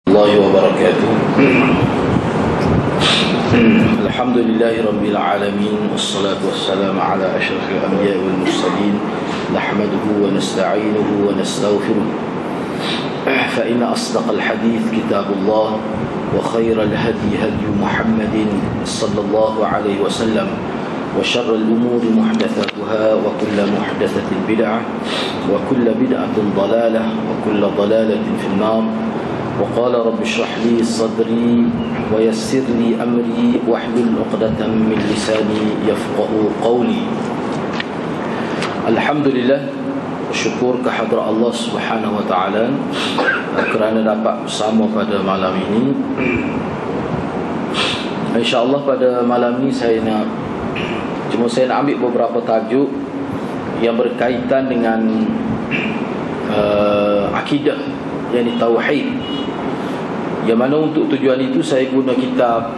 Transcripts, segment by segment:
الله وبركاته. الحمد لله رب العالمين، والصلاة والسلام على أشرف الأنبياء والمرسلين، نحمده ونستعينه ونستغفره، فإن أصدق الحديث كتاب الله، وخير الهدي هدي محمد صلى الله عليه وسلم، وشر الأمور محدثاتها، وكل محدثة بدعة، وكل بدعة ضلالة، وكل ضلالة في النار. وقال رب اشرح لي صدري ويسر لي أمري واحلل عقدة من لساني يفقه قولي. Alhamdulillah, syukur kehadrat Allah Subhanahu wa taala kerana dapat bersama pada malam ini. InsyaAllah pada malam ini saya nak ambil beberapa tajuk yang berkaitan dengan akidah, yakni tauhid. Yang mana untuk tujuan itu saya guna kitab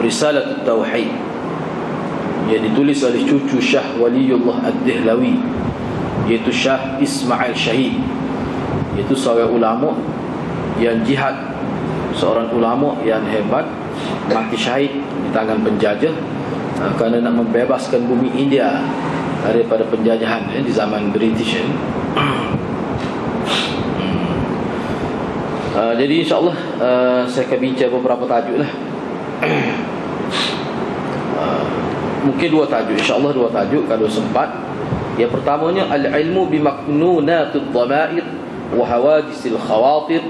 Risalatut Tauhid yang ditulis oleh cucu Syah Waliullah Ad-Dihlawi, iaitu Syah Ismail Syahid, iaitu seorang ulama yang jihad, seorang ulama yang hebat, mati syahid di tangan penjajah kerana nak membebaskan bumi India daripada penjajahan di zaman British. Jadi insyaAllah saya akan bincang beberapa tajuk lah. Mungkin dua tajuk, insyaAllah dua tajuk kalau sempat. Yang pertamanya, al-ilmu bimaknunatud dhamair wa hawadisil khawatir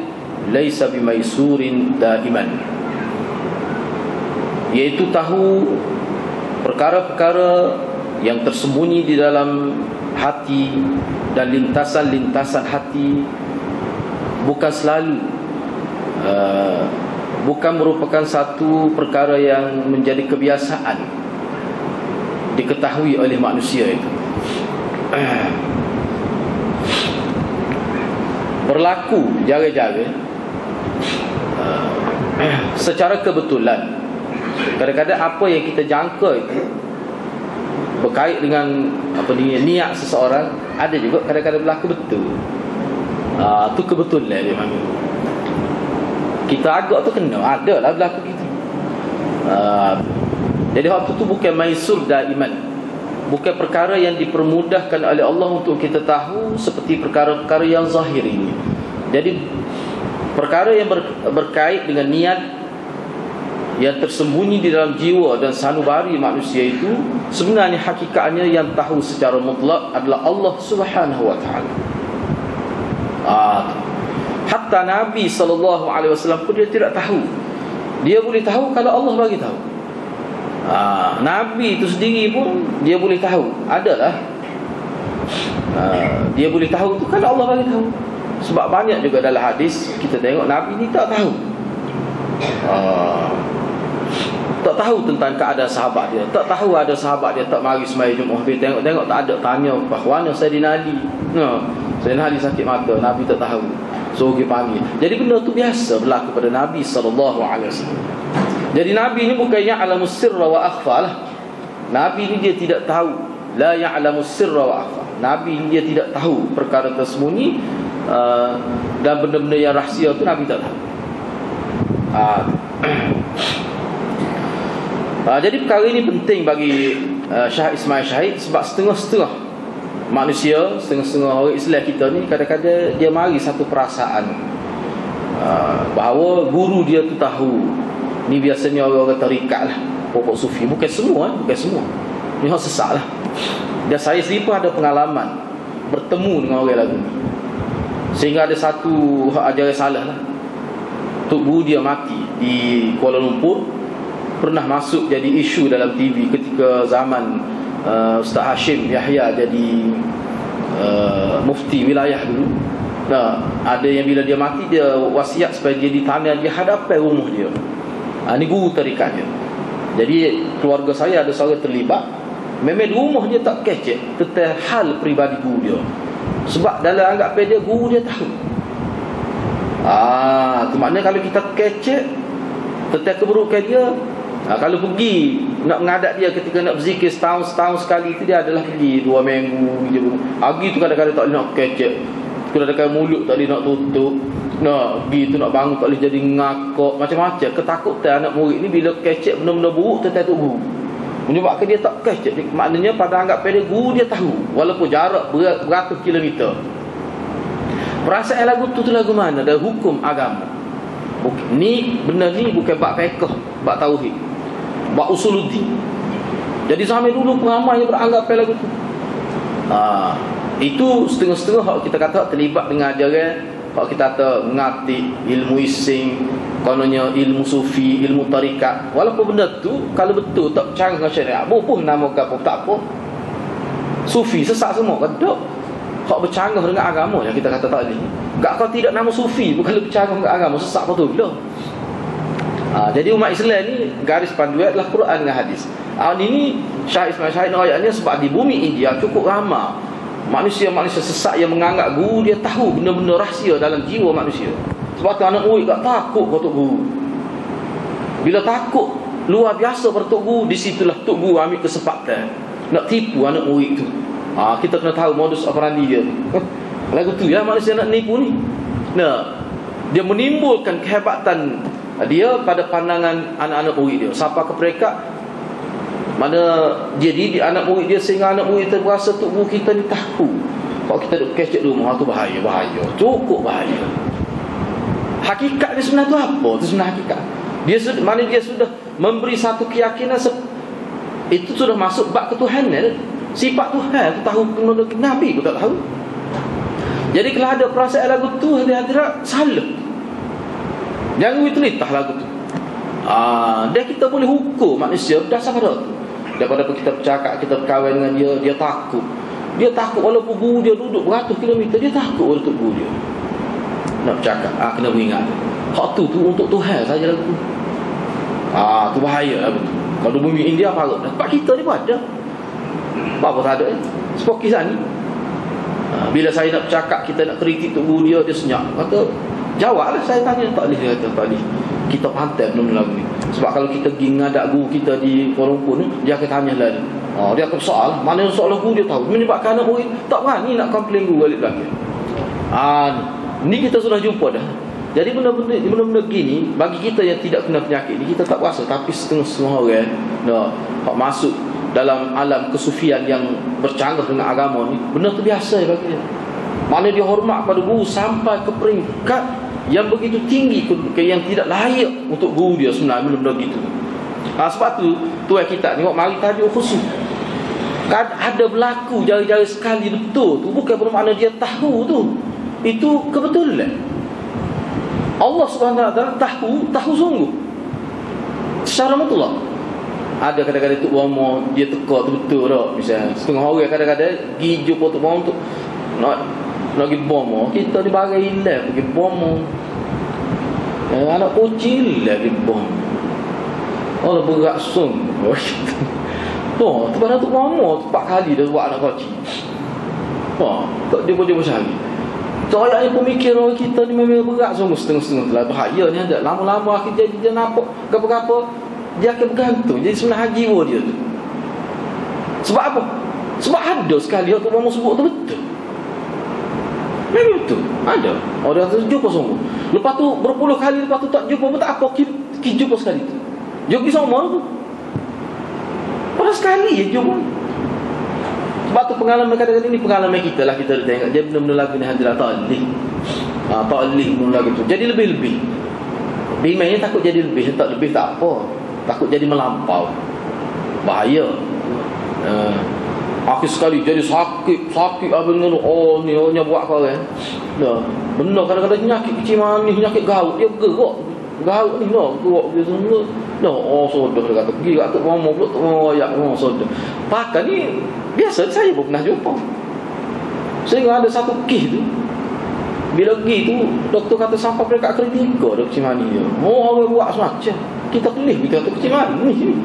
laysa bimaisurin daiman, iaitu tahu perkara-perkara yang tersembunyi di dalam hati dan lintasan-lintasan hati bukan selalu bukan merupakan satu perkara yang menjadi kebiasaan diketahui oleh manusia itu. Berlaku jaga-jaga secara kebetulan. Kadang-kadang apa yang kita jangka itu berkait dengan niat seseorang, ada juga kadang-kadang berlaku betul. Tu kebetulan dia panggil. Kita agak tu kena, ada lah berlaku gitu. Jadi waktu tu bukan maisur daiman, bukan perkara yang dipermudahkan oleh Allah untuk kita tahu, seperti perkara-perkara yang zahir ini. Jadi perkara yang berkait dengan niat yang tersembunyi di dalam jiwa dan sanubari manusia itu, sebenarnya hakikatnya yang tahu secara mutlak adalah Allah Subhanahu wa taala. Hatta Nabi SAW pun dia tidak tahu. Dia boleh tahu kalau Allah bagi tahu. Nabi itu sendiri pun dia boleh tahu. Adalah dia boleh tahu tu kalau Allah bagi tahu. Sebab banyak juga dalam hadis kita tengok Nabi ni tak tahu. Tak tahu tentang keadaan sahabat dia. Tak tahu ada sahabat dia tak mari sembahyang Jumaat. Tengok tak ada, tanya bahawa Sayyidina Ali. Sayyidina Ali sakit mata, Nabi tak tahu. So pergi panggil. Jadi benda tu biasa berlaku pada Nabi SAW. Jadi Nabi ni bukan ya'lamus sirra wa akhfa lah. Nabi ni dia tidak tahu. La ya'lamus sirra wa akhfa. Nabi ni dia tidak tahu perkara tersembunyi dan benda-benda yang rahsia tu Nabi tak tahu. Jadi perkara ini penting bagi Syah Ismail Syahid, sebab setengah-setengah manusia, setengah-setengah orang Islam kita ni kadang-kadang dia mari satu perasaan bahawa guru dia tu tahu. Ni biasanya orang-orang tarikat lah, pokok sufi. Bukan semua, bukan semua. Ni orang sesat lah. Dan saya sendiri pun ada pengalaman bertemu dengan orang lagu ni, sehingga ada satu ajaran salah lah. Tok guru dia mati di Kuala Lumpur, pernah masuk jadi isu dalam TV ketika zaman Ustaz Hashim Yahya jadi mufti wilayah dulu. Ada yang bila dia mati, dia wasiat supaya dia ditanam di hadapan rumah dia. Ni guru tarikatnya. Jadi keluarga saya ada seorang terlibat. Memang di rumah dia tak kecek tentang hal peribadi guru dia, sebab dalam anggapan dia guru dia tahu. Tu maknanya kalau kita kecek tentang keburukan dia, kalau pergi nak mengadap dia ketika nak berzikir setahun sekali itu, dia adalah pergi 2 minggu je. Hari tu kadang-kadang tak boleh nak kecek, kadang-kadang mulut tak boleh nak tutup. Nak pergi tu nak bangun tak boleh jadi ngakak macam-macam. Ketakutan anak murid ni bila kecek benda-benda buruk tentang tok guru. Menyebabkan dia tak kecek. Maknanya pada anggap pada guru dia tahu walaupun jarak beratus kilometer. Perasaan lagu tu lagu mana? Dari hukum agama. Ni benda ni bukan bab fiqh, bab tauhid, bab usuluddin. Jadi zaman dulu ramai yang beranggap lagu tu. Itu setengah-setengah hak kita kata terlibat dengan ajaran hak kita kata mengerti ilmu ising, kononnya ilmu sufi, ilmu tarikat. Walaupun benda tu kalau betul tak bercanggah dengan syariat, pun nama apa tak apa. Sufi sesat semua kan tak. Hak bercanggah dengan agama yang kita kata tadi. Gak kau tidak nama sufi bukan bercanggah dengan agama, sesat betul lah. Jadi umat Islam ni garis panduan adalah Quran dengan hadis. Ini Syekh Ismail Syahid ayatnya sebab di bumi India cukup ramai manusia-manusia sesat yang menganggap guru dia tahu benda-benda rahsia dalam jiwa manusia. Sebab tu anak murid tak takut pada tok guru. Bila takut luar biasa pada tok guru, di situlah tok guru ambil kesempatan nak tipu anak murid tu. Kita kena tahu modus operandi dia. Lagu tu ya manusia nak nipu ni. Dia menimbulkan kehebatan dia pada pandangan anak-anak murid dia. Sampai ke peringkat mana dia didik anak murid dia sehingga anak murid kita berasa tok guru kita ni tahu. Kalau kita duk kecek rumah tu bahaya, cukup bahaya. Hakikat dia sebenarnya tu apa? Itu sebenarnya hakikat. Dia sudah memberi satu keyakinan itu sudah masuk bab ketuhanan. Sifat Tuhan tu tahu, Nabi tu tak tahu. Jadi kalau ada perasaan lagu tu hadirat salah. Jangan telitah lagu tu. Dia kita boleh hukum manusia berdasarkan tu. Daripada kita bercakap, kita berkawan dengan dia, dia takut. Dia takut walaupun guru dia duduk beratus kilometer, dia takut untuk guru dia. Nak bercakap, kena beringat. Hak tu untuk Tuhan saja lagu tu. Tu bahaya lah betul. Kalau bumi India parut. Tempat kita ni pun ada. Apa tak ada Spokis ni. Bila saya nak bercakap, kita nak kritik tok guru dia senyap. Kata, jawablah saya tanya. Tak boleh, dia kata, tak boleh. Kita pantai belum lagu ni. Sebab kalau kita pergi ngadak guru kita di Kuala Lumpur ni, dia akan tanya lagi. Dia akan soal. Mana soal guru dia tahu. Menyebabkan anak murid tak berani nak komplain guru balik belakang. Ni kita sudah jumpa dah. Jadi benda-benda gini, bagi kita yang tidak kena penyakit ni, kita tak rasa. Tapi setengah-setengah orang hak masuk dalam alam kesufian yang bercanggah dengan agama ni, benda tu biasa bagi dia. Mana dia hormat pada guru sampai ke peringkat yang begitu tinggi, yang tidak layak untuk guru dia sebenarnya, benda-benda gitu. Sebab tu tuan kita tengok mari tajuk khusus. Ada berlaku jari-jari sekali betul tu, bukan bermakna dia tahu tu. Itu kebetulan. Allah Subhanahu Wa Taala tahu sungguh. Secara mutlak. Ada kadang-kadang Tok Bomo dia teka tu betul tak. Misalnya setengah orang kadang-kadang pergi jumpa Tok Bomo tu nak pergi bomo. Kita di bagai hilang pergi bomo. Anak kecil lagi bomo. Allah berat sungguh. Tu pada Tok Bomo 4 kali dah buat anak kecil. Tak dia boleh cari. Saya yang pemikir orang kita ni memang berat sungguh setengah-setengah lah. Bahaya ni ada. Lama-lama akhir dia nampak apa-apa dia akan bergantung. Jadi sebenarnya jiwa dia tu. Sebab apa? Sebab ada sekali Tok Bomo sebut tu betul. Memang betul. Ada. Orang tu jumpa sungguh. Lepas tu berpuluh kali lepas tu tak jumpa pun tak apa. Kita jumpa sekali tu. Dia pergi sama tu. Pada sekali je jumpa. Sebab tu pengalaman kadang-kadang ni pengalaman kita lah. Kita tengok dia benda-benda lagu ni hadirat ta'lih. Ta'lih benda lagu tu. Jadi lebih-lebih. Bimanya takut jadi lebih. Tak lebih tak apa. Takut jadi melampau. Bahaya. Akhir sekali jadi sakit apa dengan ni orang buat kau kan. Benar kadang-kadang penyakit kecil manis, penyakit gaut dia gerak. Gaut ni gerak dia semua. Sodoh dia kata pergi kat Tok Bomo pula Tok Bomo royak sodoh. Pakai ni biasa saya pun pernah jumpa. Sehingga ada satu kes tu. Bila pergi tu doktor kata sampai peringkat kritikal dah kecil manis dia. Orang buat semacam. Kita kelih kita kata kecil manis ni.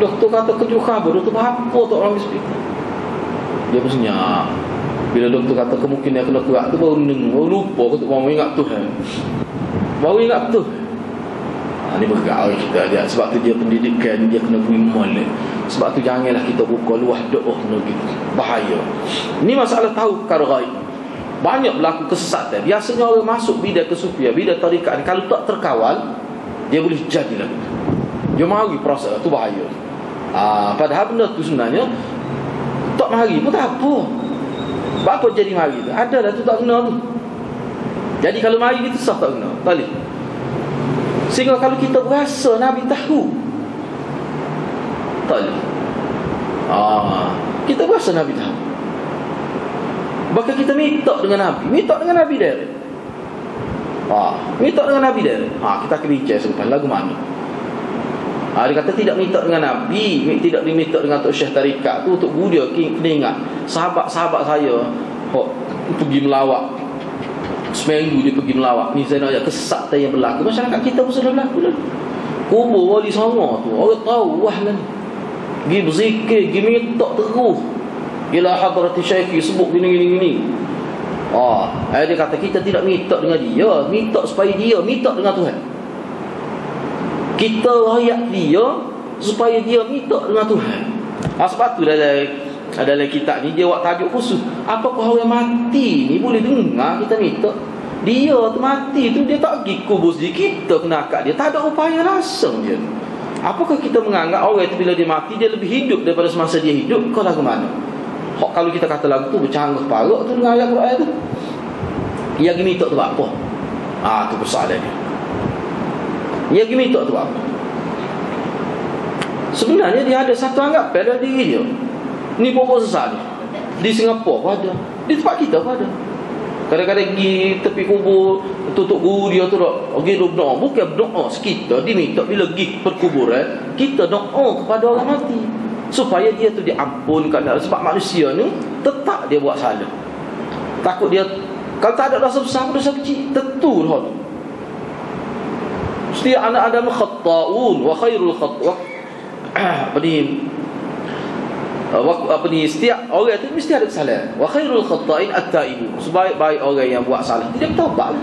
Doktor kata kejuk khabar, doktor apa tak orang hospital. Dia pun senyap. Bila doktor kata kemungkinan kena kerak tu baru lupa kau tak mau ingat Tuhan. Baru ingat tu. Ni bergaul kita dia. Sebab tu dia pendidikan dia kena beriman. Sebab tu janganlah kita buka luah doa gitu. Bahaya. Ni masalah tahu perkara gaib. banyak berlaku kesesatan. Biasanya orang masuk bidang kesufian, bidang tarikat ni, kalau tak terkawal, dia boleh jadi lagu tu. Dia mari proses tu, bahaya. Padahal benda tu sebenarnya tak mari pun tak apa. Apa jadi mari tu? Adalah tu tak kena tu. Jadi kalau mari kita sah tak kena, tak boleh. Sehingga kalau kita berasa Nabi tahu, tak boleh. Kita berasa Nabi tahu, bahkan kita minta dengan Nabi direct. Minta dengan Nabi direct. Kita akan bincang selepas lagu mana. Dia kata tidak minta dengan Nabi, tidak diminta dengan Tok Syekh tarikat tu. Untuk guru dia kena ingat, sahabat-sahabat saya pergi melawat, seminggu dia pergi melawat. Ni saya nak ajak kesesatan yang berlaku. Masyarakat kita pun sudah berlaku dah. Kubur Wali Songo tu, orang tahu wah lah ni, pergi berzikir, pergi minta terus, ila hadrati syekhi, sebut gini. Dia kata kita tidak minta dengan dia, minta supaya dia minta dengan Tuhan. Kita rakyat dia supaya dia minta dengan Tuhan. Sebab tu dalam kitab ni dia buat tajuk khusus. Apakah orang mati ni boleh dengar kita minta? Dia tu mati tu, dia tak pergi kubur sendiri, kita kena akad dia. Tak ada upaya langsung dia. Apakah kita menganggap orang itu bila dia mati dia lebih hidup daripada semasa dia hidup? Kau lagu mana? Kalau kita kata lagu tu bercanggah paruk tu dengan ayat Quran tu, yang dia minta tu apa? Tu persoalan dia. Yang dia minta tu apa? Sebenarnya dia ada satu anggapan dalam diri dia. Ni pokok sesat ni. Di Singapura pun ada, di tempat kita pun ada. Kadang-kadang pergi tepi kubur, tutup guru dia tu pergi doa. Bukan doa sekitar, dia minta bila pergi perkuburan, kita doa kepada orang mati supaya dia tu diampunkan. Sebab manusia ni tetap dia buat salah. Takut dia, kalau tak ada dosa besar, dosa kecil, tentu dah tu. Setiap anak Adam khata'un wa khairul khata'un. Setiap orang itu mesti ada kesalahan. Wa khairul khata'in at-ta'ibu. Sebaik-baik orang yang buat salah dia bertaubat.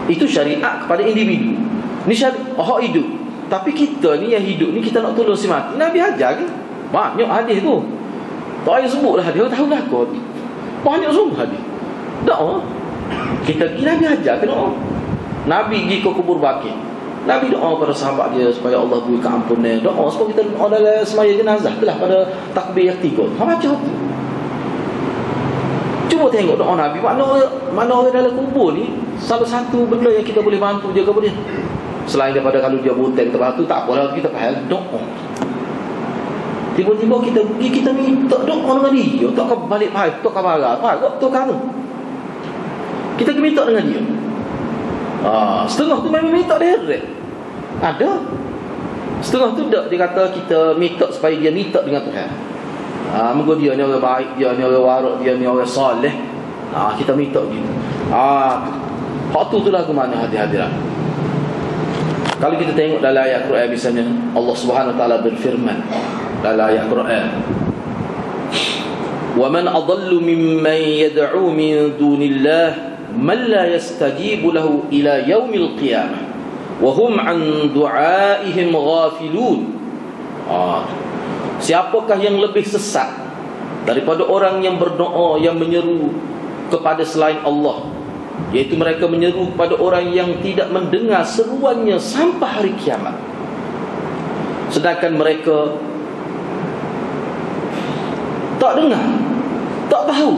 Itu syariat kepada individu. Ni syariat hak hidup. Tapi kita ni yang hidup ni, kita nak tolong si mati. Nabi ajar kan? Banyak hadis tu. Tak payah sebutlah hadis, tahu lah kot. Banyak semua hadis. Doa. Kita pergi Nabi ajar ke doa. Nabi pergi ke kubur Baqi. Nabi doa pada sahabat dia supaya Allah beri keampunan. Doa supaya kita doa dalam semaya jenazah itulah pada takbir yang 3. Macam tu. Cuba tengok doa Nabi. Mana orang dalam kubur ni, salah satu benda yang kita boleh bantu dia kepada dia. Selain daripada kalau dia butan tempat tu, tak apalah, kita faham doa. Tiba-tiba kita pergi, kita minta doa dengan dia. Tak kau balik pahit, tak kau marah, tak kamu. Kita minta dengan dia. Setengah tu memang minta direct. Ada. Setengah tu tak, dia kata kita minta supaya dia minta dengan Tuhan. Moga dia ni orang baik, dia ni orang warak, dia ni orang soleh. Kita minta gitu. Hak tu lah ke mana hati-hatilah. Kalau kita tengok dalam ayat Quran, misalnya Allah Subhanahu Wa Taala berfirman dalam ayat Quran, "Wa man adallu mimman yad'u min dunillah man la yastajibu lahu ila yaumil qiyamah wa hum an du'aihim ghafilun." Siapakah yang lebih sesat daripada orang yang berdoa, yang menyeru kepada selain Allah, iaitu mereka menyeru kepada orang yang tidak mendengar seruannya sampai hari kiamat, sedangkan mereka tak dengar, tak tahu,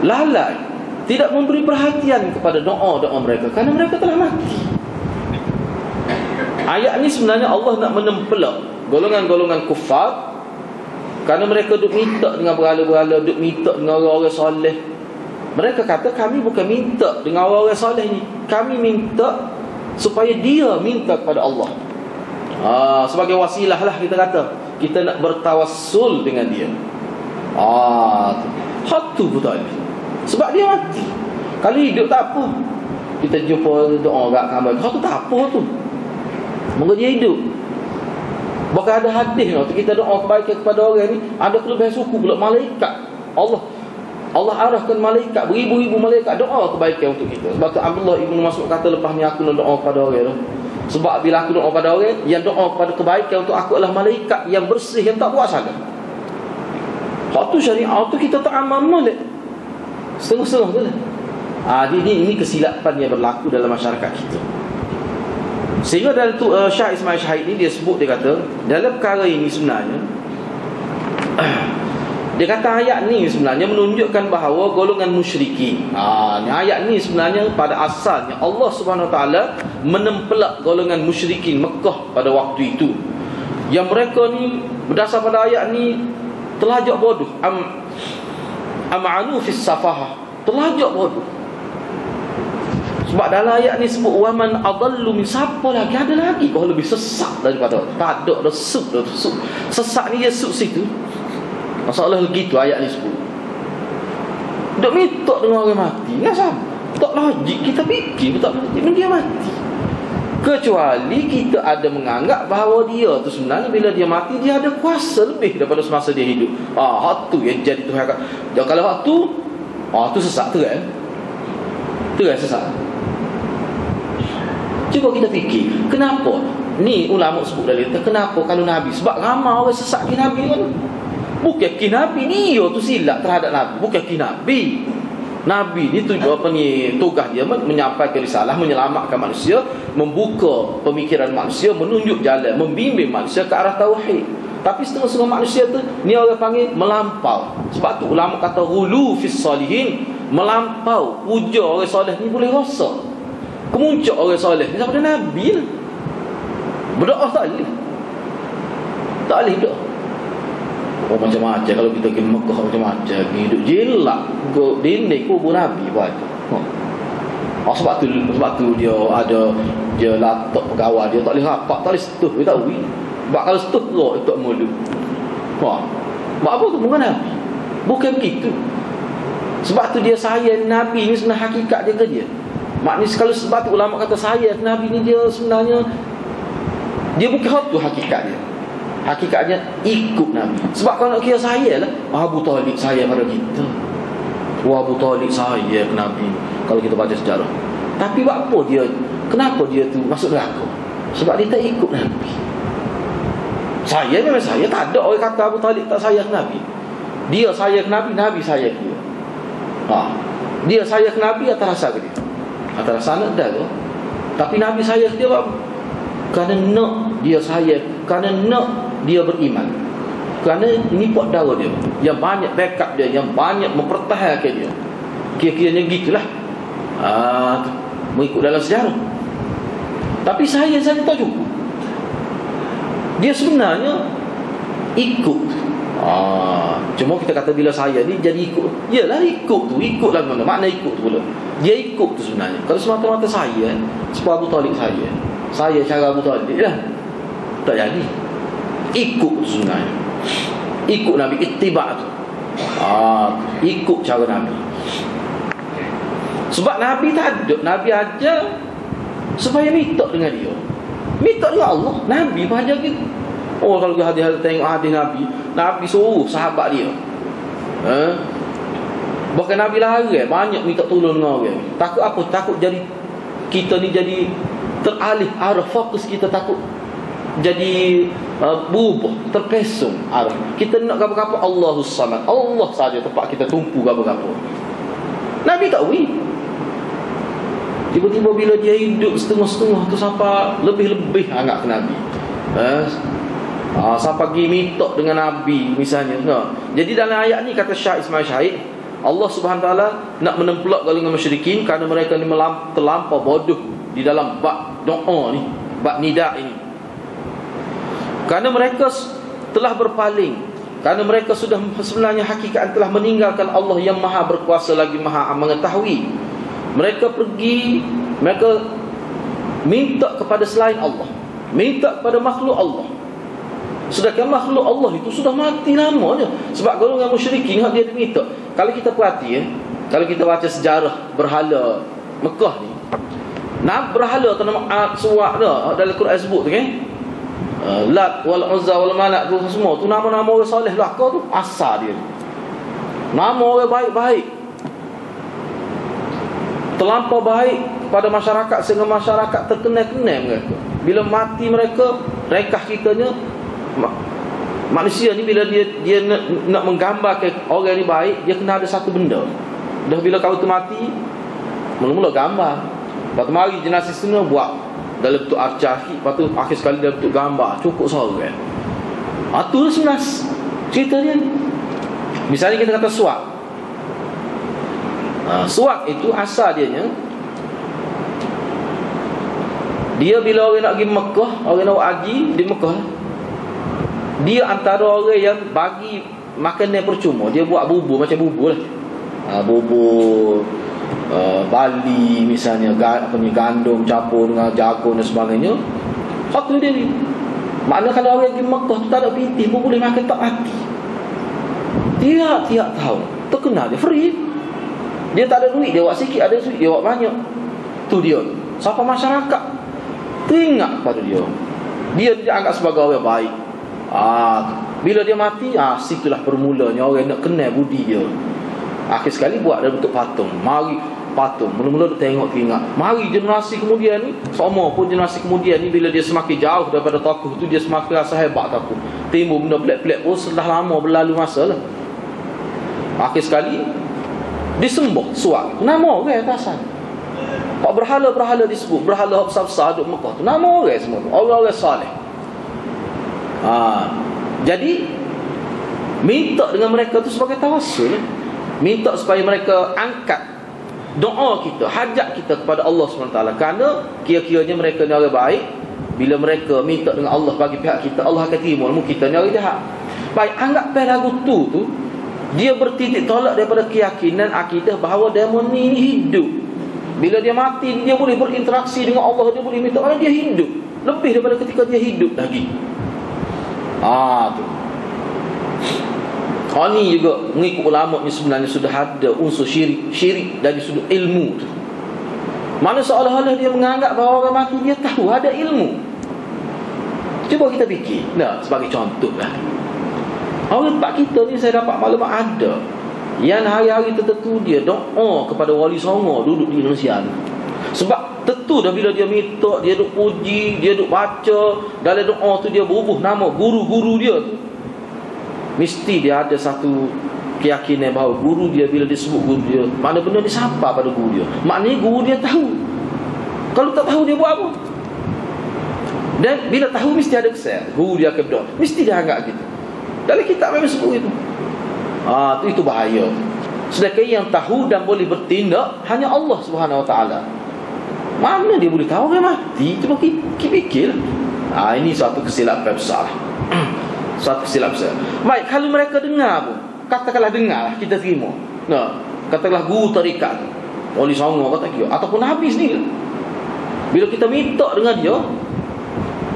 lalai, tidak memberi perhatian kepada doa-doa mereka kerana mereka telah mati. Ayat ni sebenarnya Allah nak menempelak golongan-golongan kufar kerana mereka duk minta dengan berhala-berhala, duk minta dengan orang-orang soleh. Mereka kata kami bukan minta dengan orang-orang soleh ni, kami minta supaya dia minta kepada Allah. Sebagai wasilah lah, kita kata kita nak bertawassul dengan dia. Hak tu betul. Sebab dia mati. Kalau hidup tak apa, kita jumpa doa kat kamar, hak tu tak apa tu. Moga dia hidup. Bahkan ada hadis kita doa kebaikan kepada orang ni, ada kelebihan suku pula malaikat. Allah arahkan malaikat, beribu-ribu malaikat doa kebaikan untuk kita. Sebab tu Abdullah Ibn Mas'ud kata, lepas ni aku nak doa kepada orang tu. Sebab bila aku doa kepada orang, yang doa kepada kebaikan untuk aku adalah malaikat yang bersih, yang tak buat salah. Hak tu syariat tu kita tak amal molek. Setengah-setengah tu lah. Ini kesilapan yang berlaku dalam masyarakat kita. Sehingga dalam tu Syah Ismail Syahid ni dia sebut, dia kata dalam perkara ini sebenarnya dia kata ayat ni sebenarnya menunjukkan bahawa golongan musyrikin, ni ayat ni sebenarnya pada asalnya Allah Subhanahu Wa Taala menempelak golongan musyrikin Mekah pada waktu itu, yang mereka ni berdasar pada ayat ni terlajak bodoh, am'anu fis safahah, terlajak bodoh. Sebab dalam ayat ni sebut waman adallu min, siapa lagi, ada lagi kau lebih sesat daripada, tak ada dah sesat ni dia suk situ. Masalah begitu ayat ni sebut. Dok minta dengan orang mati, kenapa? Tak logik kita fikir, tak logik dia mati. Kecuali kita ada menganggap bahawa dia tu sebenarnya bila dia mati dia ada kuasa lebih daripada semasa dia hidup. Hak tu yang jadi Tuhan. Kalau hak tu, tu sesat tu kan? Tu kan sesat. Cuba kita fikir, kenapa ni ulama sebut dari itu, kenapa kalau Nabi, sebab ramai orang sesat ke Nabi kan? Bukan ke Nabi, dia tu silap terhadap Nabi, bukan ke Nabi. Nabi ni tugas dia menyampaikan risalah, menyelamatkan manusia, membuka pemikiran manusia, menunjuk jalan, membimbing manusia ke arah tauhid. Tapi setengah-setengah manusia tu ni orang panggil melampau. Sebab tu ulama kata ghulu fis salihin, melampau puja orang soleh ni boleh rosak. Kemuncak orang soleh ni daripada Nabi lah. Berdoa tak boleh. Tak boleh berdoa. Macam-macam kalau kita pergi Mekah, macam-macam hidup jelak ke dinding kubur Nabi buat. Sebab tu dia ada, dia latak pegawai dia tak boleh rapat, tak boleh setuh, dia tahu. Sebab kalau setuh roh itu mulut. Sebab apa tu bukan Nabi? Bukan begitu. Sebab tu dia sayang Nabi ni sebenarnya hakikat dia ke dia. Maknanya kalau sebab tu ulama kata sayang Nabi ni dia sebenarnya dia bukan hak tu hakikat dia. Hakikatnya ikut Nabi. Sebab kalau nak kira saya lah, Abu Talib saya pada kita, Abu Talib saya ke Nabi, kalau kita baca sejarah. Tapi buat apa dia, kenapa dia tu masuk neraka? Sebab dia tak ikut Nabi. Saya memang saya, tak ada orang kata Abu Talib tak sayang Nabi. Dia sayang Nabi, Nabi sayang dia. Dia sayang Nabi atas rasa ke dia, atas rasa nak dah ke. Tapi Nabi sayang dia apa? Kerana nak dia sayang, kerana nak dia beriman, kerana ini pot darah dia yang banyak backup dia, yang banyak mempertahankan dia. Kira-kiranya gitulah. Mengikut dalam sejarah. Tapi saya tak cukup. Dia sebenarnya ikut. Cuma kita kata bila saya ni jadi ikut. Yalah ikut tu, ikutlah mana? Makna ikut tu pula. Dia ikut tu sebenarnya. Kalau semata-mata saya, sebab Abu Talib saya cara Abu Talib lah, tak jadi. Ikut tu sebenarnya. Ikut Nabi, ittiba' tu. Ikut cara Nabi. Sebab Nabi tak ada, Nabi aja supaya minta dengan dia, minta dengan Allah. Nabi pun aja gitu. Kalau hadis tengok hadis Nabi suruh sahabat dia, bahkan Nabi larang banyak minta tolong dengan orang. Takut apa? Takut jadi kita ni jadi teralih arah fokus kita, takut jadi berubah, terpesong arah. Kita nak apa-apa Allahus Samad, Allah saja tempat kita tumpu apa-apa. Nabi tak wih. Tiba-tiba bila dia hidup setengah-setengah tu sampai lebih-lebih hangat ke Nabi. Sampai pergi minta dengan Nabi misalnya. Jadi dalam ayat ni kata Syah Ismail Syahid, Allah Subhanahu Wa Taala nak menempelak golongan musyrikin kerana mereka ni terlampau bodoh di dalam bab doa ni, bab nida ini. Kerana mereka telah berpaling, kerana mereka sudah sebenarnya hakikat telah meninggalkan Allah yang maha berkuasa lagi maha mengetahui. Mereka pergi, mereka minta kepada selain Allah, minta kepada makhluk Allah. Sedangkan makhluk Allah itu sudah mati lamanya. Sebab golongan musyrikin hak dia minta. Kalau kita perhati kalau kita baca sejarah berhala Mekah ni, berhala tu nama suwak dah dalam Quran sebut tu kan, Lat wal Uzza wal Manat tu semua tu nama-nama orang soleh lah. Kau tu asal dia, nama orang baik-baik, terlampau baik pada masyarakat sehingga masyarakat terkenal-kenal mereka. Bila mati mereka, rekah kitanya manusia ni bila dia nak menggambarkan orang ni baik, dia kena ada satu benda. Dah bila kawan tu mati, mula-mula gambar. Lepas tu mari jenazah semua buat dalam bentuk arcahik. Lepas tu akhir sekali dalam bentuk gambar. Cukup sorang. Itu sebenarnya cerita dia. Misalnya kita kata suak. Suak itu asal dia bila orang nak pergi Mekah, orang nak haji di Mekah, dia antara orang yang bagi makanan percuma. Dia buat bubur, macam bubur lah. Bubur Bali misalnya, gandum campur dengan jagung dan sebagainya. Satu dia ni. Maknanya kalau orang pergi Mekah tu tak ada pitih pun boleh makan tak mati. Tiap-tiap tahun terkenal dia free. Dia tak ada duit, dia buat sikit, ada duit dia buat banyak. Tu dia. Siapa masyarakat teringat pada dia. Dia dianggap sebagai orang baik. Bila dia mati, situlah permulanya orang nak kenal budi dia. Akhir sekali buat dalam bentuk patung. Mari patung. Mula-mula dia tengok teringat. Mari generasi kemudian ni, sama pun generasi kemudian ni, bila dia semakin jauh daripada tokoh tu, dia semakin rasa hebat tokoh. Timbul benda pelik-pelik pun setelah lama berlalu masa lah. Akhir sekali disembah suak. Nama orang atasan. Pak berhala-berhala disebut, berhala besar-besar duduk Mekah tu, nama orang semua tu, orang-orang saleh. Jadi minta dengan mereka tu sebagai tawassul. Minta supaya mereka angkat doa kita, hajat kita kepada Allah SWT. Kerana kira-kiranya mereka ni orang baik. Bila mereka minta dengan Allah bagi pihak kita, Allah akan terima. Ilmu kita ni orang jahat. Baik, anggap lagu tu dia bertitik tolak daripada keyakinan akidah bahawa demon ni hidup. Bila dia mati, dia boleh berinteraksi dengan Allah, dia boleh minta orang, dia hidup lebih daripada ketika dia hidup lagi. Tu. Ni juga mengikut ulama ni sebenarnya sudah ada unsur syirik dari sudut ilmu tu. Mana seolah-olah dia menganggap bahawa orang mati dia tahu ada ilmu. Cuba kita fikir. Sebagai contoh lah. Orang tempat kita ni saya dapat maklumat ada yang hari-hari tertentu dia doa kepada wali songo duduk di Indonesia ni. Sebab tentu dah bila dia minta, dia duk puji, dia duk baca, dalam doa tu dia berubuh nama guru-guru dia tu. Mesti dia ada satu keyakinan bahawa guru dia, bila dia sebut guru dia, mana benda dia sapa pada guru dia. Maknanya guru dia tahu. Kalau tak tahu dia buat apa? Dan bila tahu mesti ada kesan. Guru dia akan berdoa. Mesti dia anggap gitu. Dalam kitab memang sebut itu. Itu bahaya. Sedangkan yang tahu dan boleh bertindak hanya Allah Subhanahu Wa Taala. Mana dia boleh tahu orang mati? Cuba fikir. Ini suatu kesilapan besar. Suatu kesilapan besar. Baik, kalau mereka dengar pun, katakanlah dengar lah, kita terima. Katakanlah guru tarikat, wali songo kata kira, ataupun Nabi sendiri. Bila kita minta dengan dia,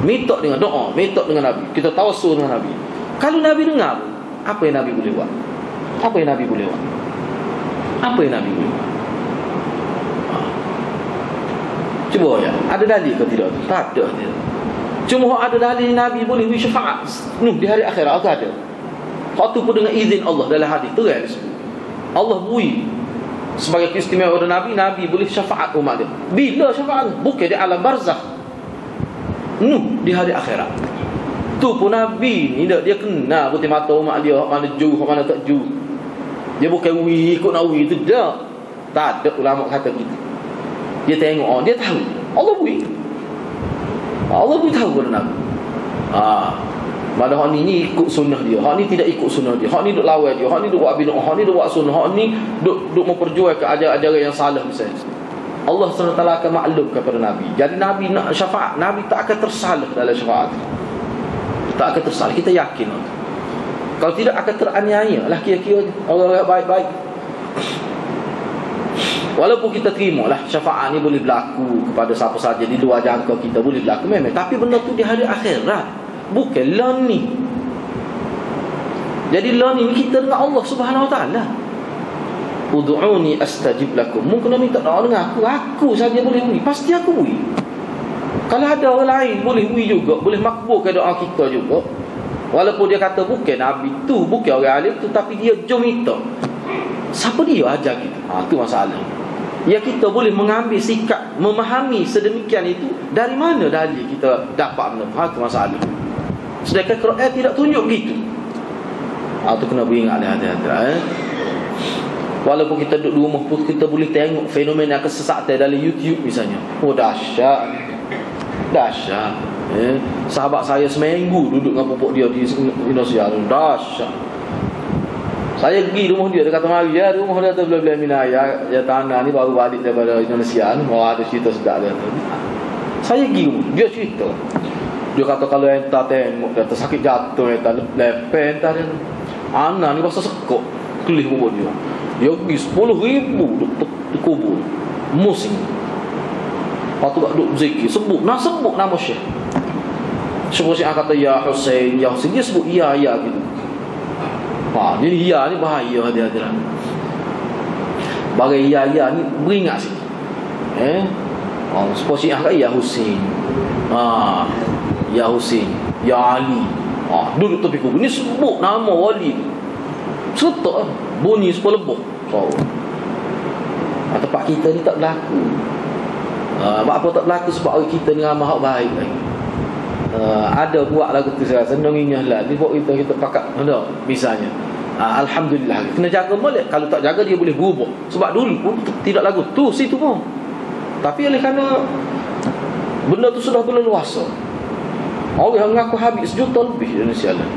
minta dengan doa, minta dengan Nabi, kita tawassul dengan Nabi. Kalau Nabi dengar pun, apa yang Nabi boleh buat? Apa yang Nabi boleh buat? Apa yang Nabi boleh buat? Cuba ya, ada dalil ke tidak? Tak ada. Cuma ada dalil Nabi boleh beri syafaat di hari akhirat, ada. Waktu pun dengan izin Allah dalam hadis tu kan. Allah beri sebagai keistimewaan Nabi, Nabi boleh syafaat umat dia. Bila syafaat? Bukan di alam barzakh. Di hari akhirat. Tu pun Nabi ni dia kena putih mata umat dia, mana ju, mana tak ju. Dia bukan ikut Nabi tu dah. Tak ada ulama kata gitu. Dia tengok, dia tahu. Allah beri. Allah pun tahu pada Nabi. Pada hak ni ikut sunnah dia, hak ni tidak ikut sunnah dia, hak ni duk lawan dia, hak ni duk buat bid'ah, hak ni duk buat sunnah, hak ni duk memperjuangkan ajaran-ajaran yang salah misalnya. Allah SWT akan maklum kepada Nabi. Jadi Nabi nak syafaat, Nabi tak akan tersalah dalam syafaat. Tak akan tersalah, kita yakin. Kalau tidak akan teraniaya lah kira-kira orang baik-baik. Walaupun kita terima lah syafaat ni boleh berlaku kepada siapa saja di luar jangka kita, boleh berlaku memang. Tapi benda tu di hari akhirat, bukan lah ni. Jadi lah ni kita dengan Allah Subhanahu Wa Taala. Ud'uni astajib lakum. Mungkin minta doa dengan aku saja boleh beri, pasti aku beri. Kalau ada orang lain boleh beri juga, boleh makbulkan doa kita juga. Walaupun dia kata bukan Nabi tu, bukan orang alim tu, tapi dia jom minta. Siapa dia ajar kita? Tu masalah. Ya, kita boleh mengambil sikap, memahami sedemikian itu dari mana dalil kita dapat benda. Tu masalah. Sedangkan Quran tidak tunjuk begitu. Tu kena beringat hati-hati. Walaupun kita duduk di rumah pun kita boleh tengok fenomena kesesatan dalam YouTube misalnya. Oh dahsyat. Dahsyat. Sahabat saya seminggu duduk dengan pupuk dia di Indonesia. Dahsyat. Saya pergi rumah dia kata mari ya rumah dia tu belah-belah Minaya ya tanah ni baru balik daripada Indonesia ni. Oh ada cerita sedap dia. Saya pergi rumah dia cerita. Dia kata kalau entah tengok kata sakit jatuh entah lepen entah dia. Anak ni rasa sekok kelih pupuk dia. Dia pergi 10,000 kubur musim. Lepas tu duduk zikir sebut nama Syekh. Syekh kata ya Hussein ya Hussein. Dia sebut ya gitu. Jadi ya ni bahaya hati-hati. Bagai ya ni beringat sikit. Syekh kata ya Hussein. Ya Hussein ya Ali. Duduk tepi kubur ni sebut nama wali tu. Setak bunyi 10 lebih. Tempat kita ni tak berlaku. Apa tak berlaku sebab orang kita ni ramah hak baik lagi. Ada buat lagu tu saya senang ingat lah. Ni buat kita pakat ada misalnya. Alhamdulillah. Kena jaga molek. Kalau tak jaga dia boleh berubah. Sebab dulu pun tidak lagu tu situ pun. Tapi oleh kerana benda tu sudah berleluasa. Orang mengaku habis 1 juta lebih di Indonesia lah.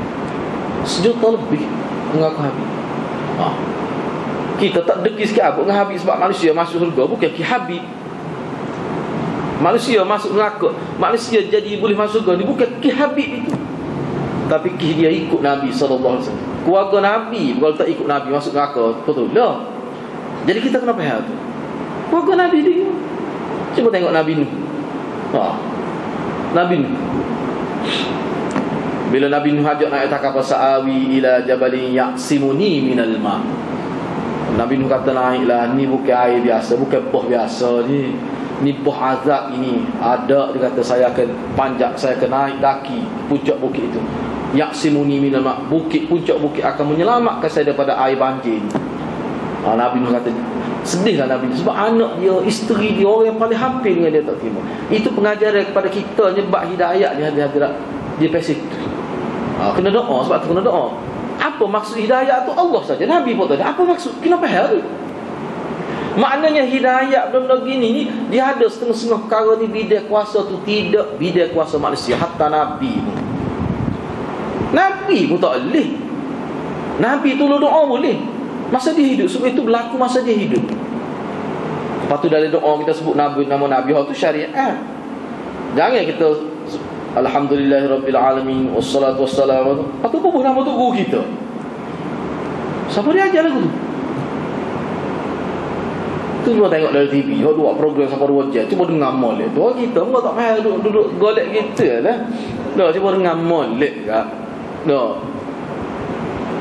1 juta lebih mengaku habis. Kita tak degi sikit apa dengan habis sebab manusia masuk surga bukan ki habis. Manusia masuk neraka, manusia jadi boleh masuk surga ni bukan ki habis itu. Tapi ki dia ikut Nabi sallallahu alaihi wasallam. Keluarga Nabi kalau tak ikut Nabi masuk neraka, betul lah. Jadi kita kena faham tu. Keluarga Nabi dia. Cuba tengok Nabi Nuh. Nabi Nuh. Bila Nabi Nuh ajak naik takap sa'awi ila jabalin ya'simuni minal ma'. Nabi Nuh kata naiklah, ni bukan air biasa, bukan boh biasa ni. Ni boh azab ini. Ada dia kata saya akan panjat, saya akan naik daki puncak bukit itu. Ya'simuni minal ma'. Bukit puncak bukit akan menyelamatkan saya daripada air banjir. Nabi Nuh kata sedihlah Nabi Nuh sebab anak dia, isteri dia, orang yang paling hampir dengan dia tak terima. Itu pengajaran kepada kita nyebab hidayah ni hadirat di pasif. Kena doa sebab tu kena doa. Apa maksud hidayah tu Allah saja. Nabi pun tak ada. Apa maksud? Kenapa hal? Maknanya hidayah benda gini ni dia ada setengah-setengah perkara ni bidai kuasa tu tidak bidai kuasa manusia. Hatta Nabi pun. Nabi pun tak boleh. Nabi tu doa boleh. Masa dia hidup. Sebab itu berlaku masa dia hidup. Lepas tu dalam doa kita sebut Nabi, nama Nabi tu syariat. Jangan kita Alhamdulillahirabbil alamin wassalatu wassalamu. Lepas tu apa nama tu guru kita? Siapa dia ajar lagu tu? Tu cuba tengok dalam TV. Dia buat program sampai 2 jam. Cuba dengar molek. Tu kita pun tak payah duduk golek kita lah. Dah cuba dengar molek kak. Dah.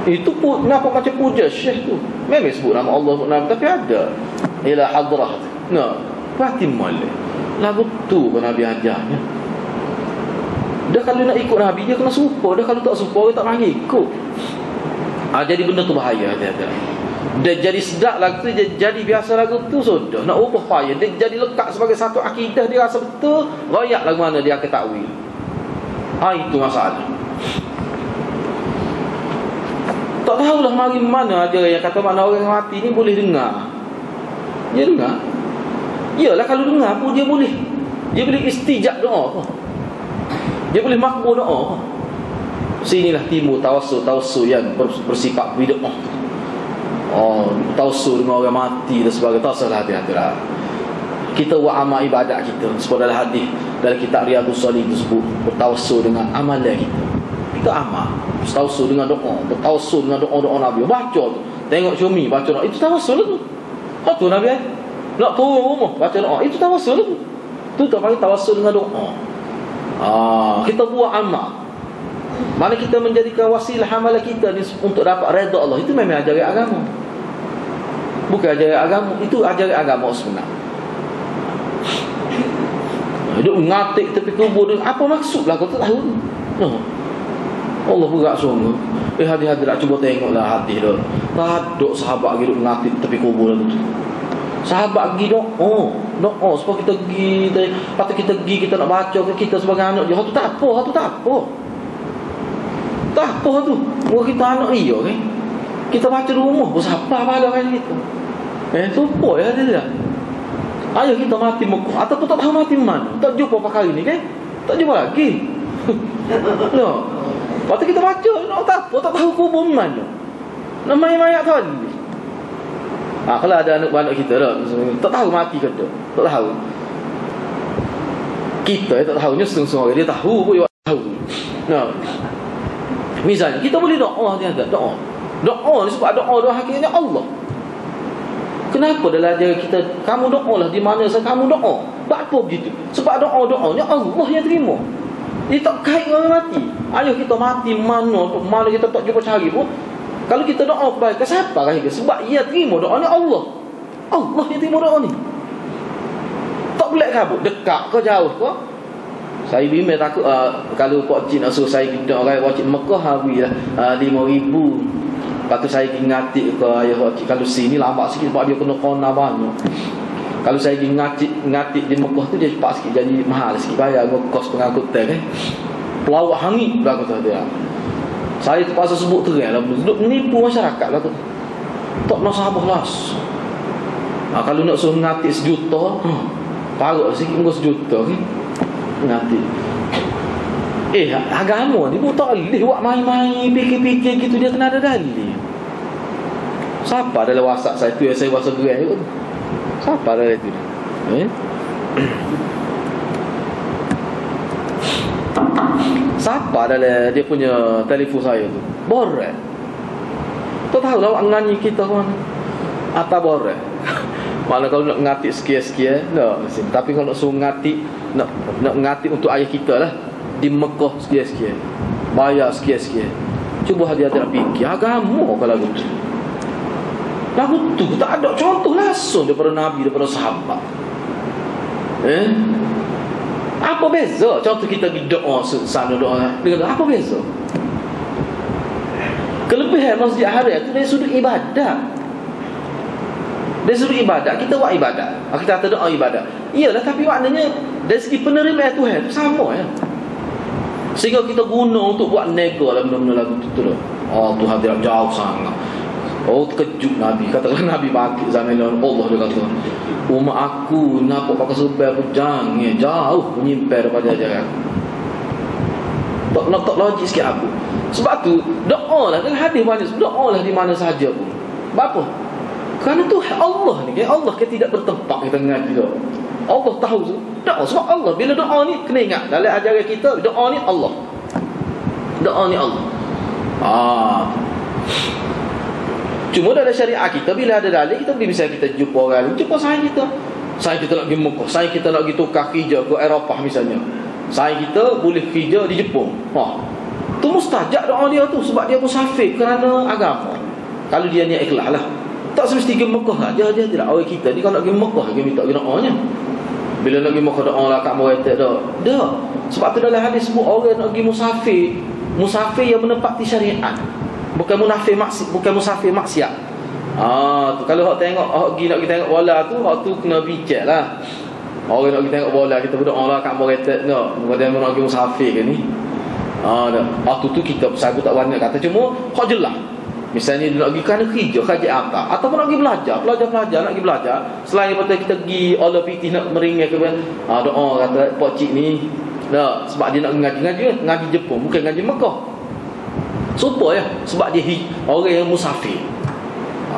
Itu pun kenapa macam puja Syekh tu. Memang sebut nama Allah nama tapi ada ila hadrah. Nah, pasti molek. Lagu tu pun Nabi ajarnya. Dah kalau nak ikut Nabi dia kena serupa. Dah kalau tak serupa dia tak mari ikut. Jadi benda tu bahaya hati-hati. Dia jadi sedap lagu tu, dia jadi biasa lagu tu sudah. Nak ubah payah. Dia jadi lekat sebagai satu akidah. Dia rasa betul. Royak lagu mana dia akan takwil. Itu masalah. Tak tahulah mari mana ada yang kata mana orang mati ni boleh dengar. Dia dengar. Yalah kalau dengar pun dia boleh. Dia boleh istijab doa pun. Dia boleh makbul doa. Sinilah timbul tawassul yang bersifat bid'ah. Tawassul dengan orang mati dan sebagainya. Tak salah hati-hatilah. Kita buat amal ibadat kita seperti dalam hadis dalam kitab Riyadhus Shalihin tersebut, bertawassul dengan amalan kita. Kita amal, bertawassul dengan doa, bertawassul dengan doa-doa Nabi. Baca tu. Tengok Syumi baca doa. Itu tawassul tu. Tu Nabi nak turun rumah baca doa. Itu tawassul tu. Tu tak panggil tawassul dengan doa. Kita buat amal. Mana kita menjadikan wasilah amalan kita ni untuk dapat redha Allah. Itu memang ajaran agama. Bukan ajaran agama, itu ajaran agama sebenar. Duduk ngatik tepi kubur dia, apa maksudlah kau tak tahu. Allah berat sungguh. Hati-hati nak cuba tengoklah hati dia. Tak duk sahabat pergi duk ngatik tepi kubur tu. Sahabat pergi doa supaya kita pergi, patut kita pergi, kita nak baca ke kita sebagai anak dia. Hatu tak apa. Tak apa tu. Orang kita anak dia kan. Kita baca di rumah pun siapa pahala kayak gitu. Supo ya dia. Ayo kita mati Mekah ataupun tak tahu mati mana. Tak jumpa pakai ini kan? Tak jumpa lagi. No. Waktu kita baca, tak tahu kubur mana. Nak mayat tadi. Kalau ada anak-anak kita dah, tak tahu mati ke tak? Tak tahu. Kita tak tahunya setengah-setengah dia tahu pun dia tahu. Nah. Misalnya kita boleh doa dia ada doa. Doa ni sebab doa hakikatnya Allah. Kenapa dalam ajaran kita kamu doalah di mana saja kamu doa? Apa begitu? Sebab doa-doanya Allah yang terima. Dia tak kait dengan mati. Ayo kita mati mana kita tak jumpa cari pun. Kalau kita doa kebaikan siapa kah dia? Sebab ia terima doanya Allah. Allah yang terima doa ni. Tak boleh kabut dekat ke jauh ke? Saya bimbang takut kalau Pak Cik nak suruh saya pergi orang Pak Cik Mekah habis lah 5,000. Lepas tu saya pergi ngatik ke ayah Pak Cik. Kalau sini lambat sikit sebab dia kena kona banyak. Kalau saya pergi ngatik di Mekah tu dia cepat sikit, jadi mahal sikit bayar kos pengangkutan kan. Pelawak hangit dah kata dia. Saya terpaksa sebut terang lah, duduk menipu masyarakat lah tu. Tak nak sabar lah. Kalau nak suruh ngatik 1 juta, parut sikit muka 1 juta kan. Ngatik. Agama ni pun tak boleh buat main-main, fikir-fikir gitu, dia kena ada dalil. Siapa dalam WhatsApp saya tu yang saya WhatsApp gerai tu? Siapa dalam tu? Siapa dalam dia punya telefon saya tu? Borat. Tak tahu lah awak nganyi kita kan. Atau borat. Malah kalau nak ngatik sekian-sekian, tak. Tapi kalau nak suruh ngatik, nak ngatik untuk ayah kita lah di Mekah sekian-sekian, bayar sekian-sekian. Cuba hati-hati nak fikir agama kalau lagu tu. Lagu tu tak ada contoh langsung daripada Nabi, daripada sahabat. Apa beza contoh kita pergi doa sana doa dengan apa beza? Kelebihan Masjid Haram tu dari sudut ibadat. Dari sudut ibadat kita buat ibadat. Kita kata doa ibadat. Iyalah, tapi maknanya dari segi penerimaan Tuhan tu sama ya. Sehingga kita guna untuk buat nego dalam benda-benda lagu tu lah. Tuhan tidak jauh sangat. Terkejut Nabi. Katakan Nabi bangkit zaman Allah, dia kata umat aku nampak pakai sebab pun jangan jauh menyimpan daripada ajaran. Tak logik sikit aku. Sebab tu doa lah, kan hadis banyak, doa lah di mana sahaja pun. Apa? Kerana Tuhan Allah ni, Allah kan tidak bertempat kita ngaji doa. Allah tahu tu doa. Sebab Allah bila doa ni kena ingat dalam ajaran kita, doa ni Allah. Doa ni Allah. Cuma dalam syariat kita bila ada dalil kita boleh bisa kita jumpa orang, jumpa sahaja kita. Sahaja kita nak pergi Mekah, sahaja kita nak pergi tukar kerja ke Eropah misalnya. Sahaja kita boleh kerja di Jepun. Tu mustajab doa dia tu sebab dia musafir kerana agama. Kalau dia niat ikhlas lah. Tak semesti pergi Mekah saja dia tidak. Orang kita ni kalau nak pergi Mekah dia minta doanya. Bila nak pergi Mekah doa lah kat murid dah. Sebab tu dalam hadis sebut orang nak pergi musafir yang menepati syariat. Bukan munafir maksiat, bukan musafir maksiat. Tu kalau hok tengok, hok pergi nak pergi tengok bola tu, hok tu kena bijak lah. Orang nak pergi tengok bola kita berdoa lah kat murid nak. Kemudian nak pergi musafir ke ni. Tu kita saya tak banyak kata, cuma hok jelas. Misalnya dia nak pergi kerana kerja apa, ataupun nak pergi belajar, nak pergi belajar. Selain daripada kita pergi olah pitih nak meringat ke doa kata Pak Cik ni sebab dia nak ngaji Jepun, bukan ngaji Mekah. Supaya sebab dia orang yang musafir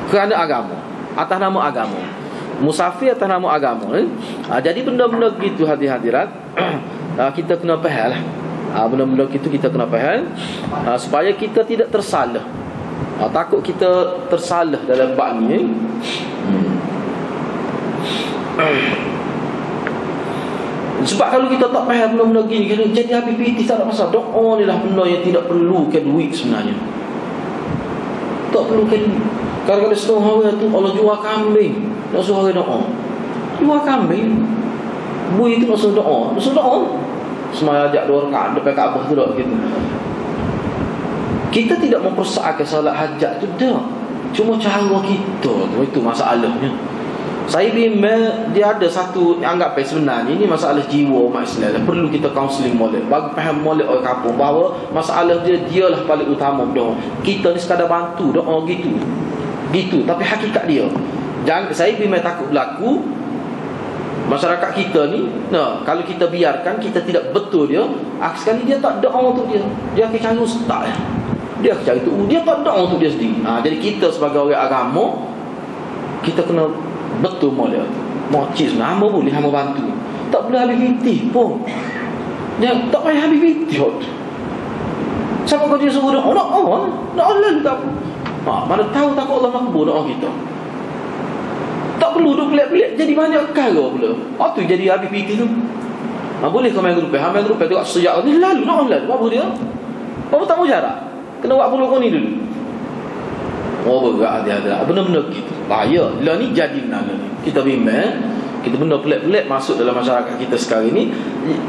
kerana agama, atas nama agama. Musafir atas nama agama. Jadi benda-benda gitu hadirat kita kena faham lah. Benda-benda gitu kita kena faham supaya kita tidak tersalah. Takut kita tersalah dalam bab ni. Sebab kalau kita tak faham benda-benda gini, jadi habis piti tak ada masalah. Doa ni lah benda yang tidak perlu ke duit sebenarnya. Tak perlu ke duit. Kadang-kadang setengah orang tu Allah jual kambing, nak suruh orang doa. Jual kambing, bui tu nak suruh doa. Nak suruh doa semaya ajak 2 rakaat depan Kaabah tu dah gitu. Kita tidak mempersoalkan salat hajat tu dah. Cuma cara kita tu, itu masalahnya. Saya bimbang dia ada satu anggap sebenarnya ini masalah jiwa umat Islam. Perlu kita counselling molek, bagi faham molek orang kampung bahawa masalah dialah paling utama doa. Kita ni sekadar bantu doa gitu. Tapi hakikat dia. Jangan saya bimbang takut berlaku masyarakat kita ni, kalau kita biarkan, kita tidak betul dia, sekali dia tak doa untuk dia. Dia akan cari ustaz. Dia akan cari tu, dia tak doa untuk dia sendiri. Jadi kita sebagai orang agama, kita kena betul molek. Mocis nama boleh hamba bantu. Tak boleh habis fitih pun. Dia tak payah habis fitih. Siapa kau dia suruh doa? Doa lalu tak. Mana tahu takut Allah makbul doa kita. Tak perlu duk pelik-pelik jadi banyak perkara pula. Tu jadi habis fitih tu. Boleh kau main grup. Main grup tengok sejak ni lalu doa lalu. Apa dia? Apa tak mau jarak? Kena buat puluh kau ni dulu. Berat dia ada. Benar-benar gitu. Bahaya. Lah ni jadi benar ni. Kita bimbang, kita benda pelik-pelik masuk dalam masyarakat kita sekarang ni.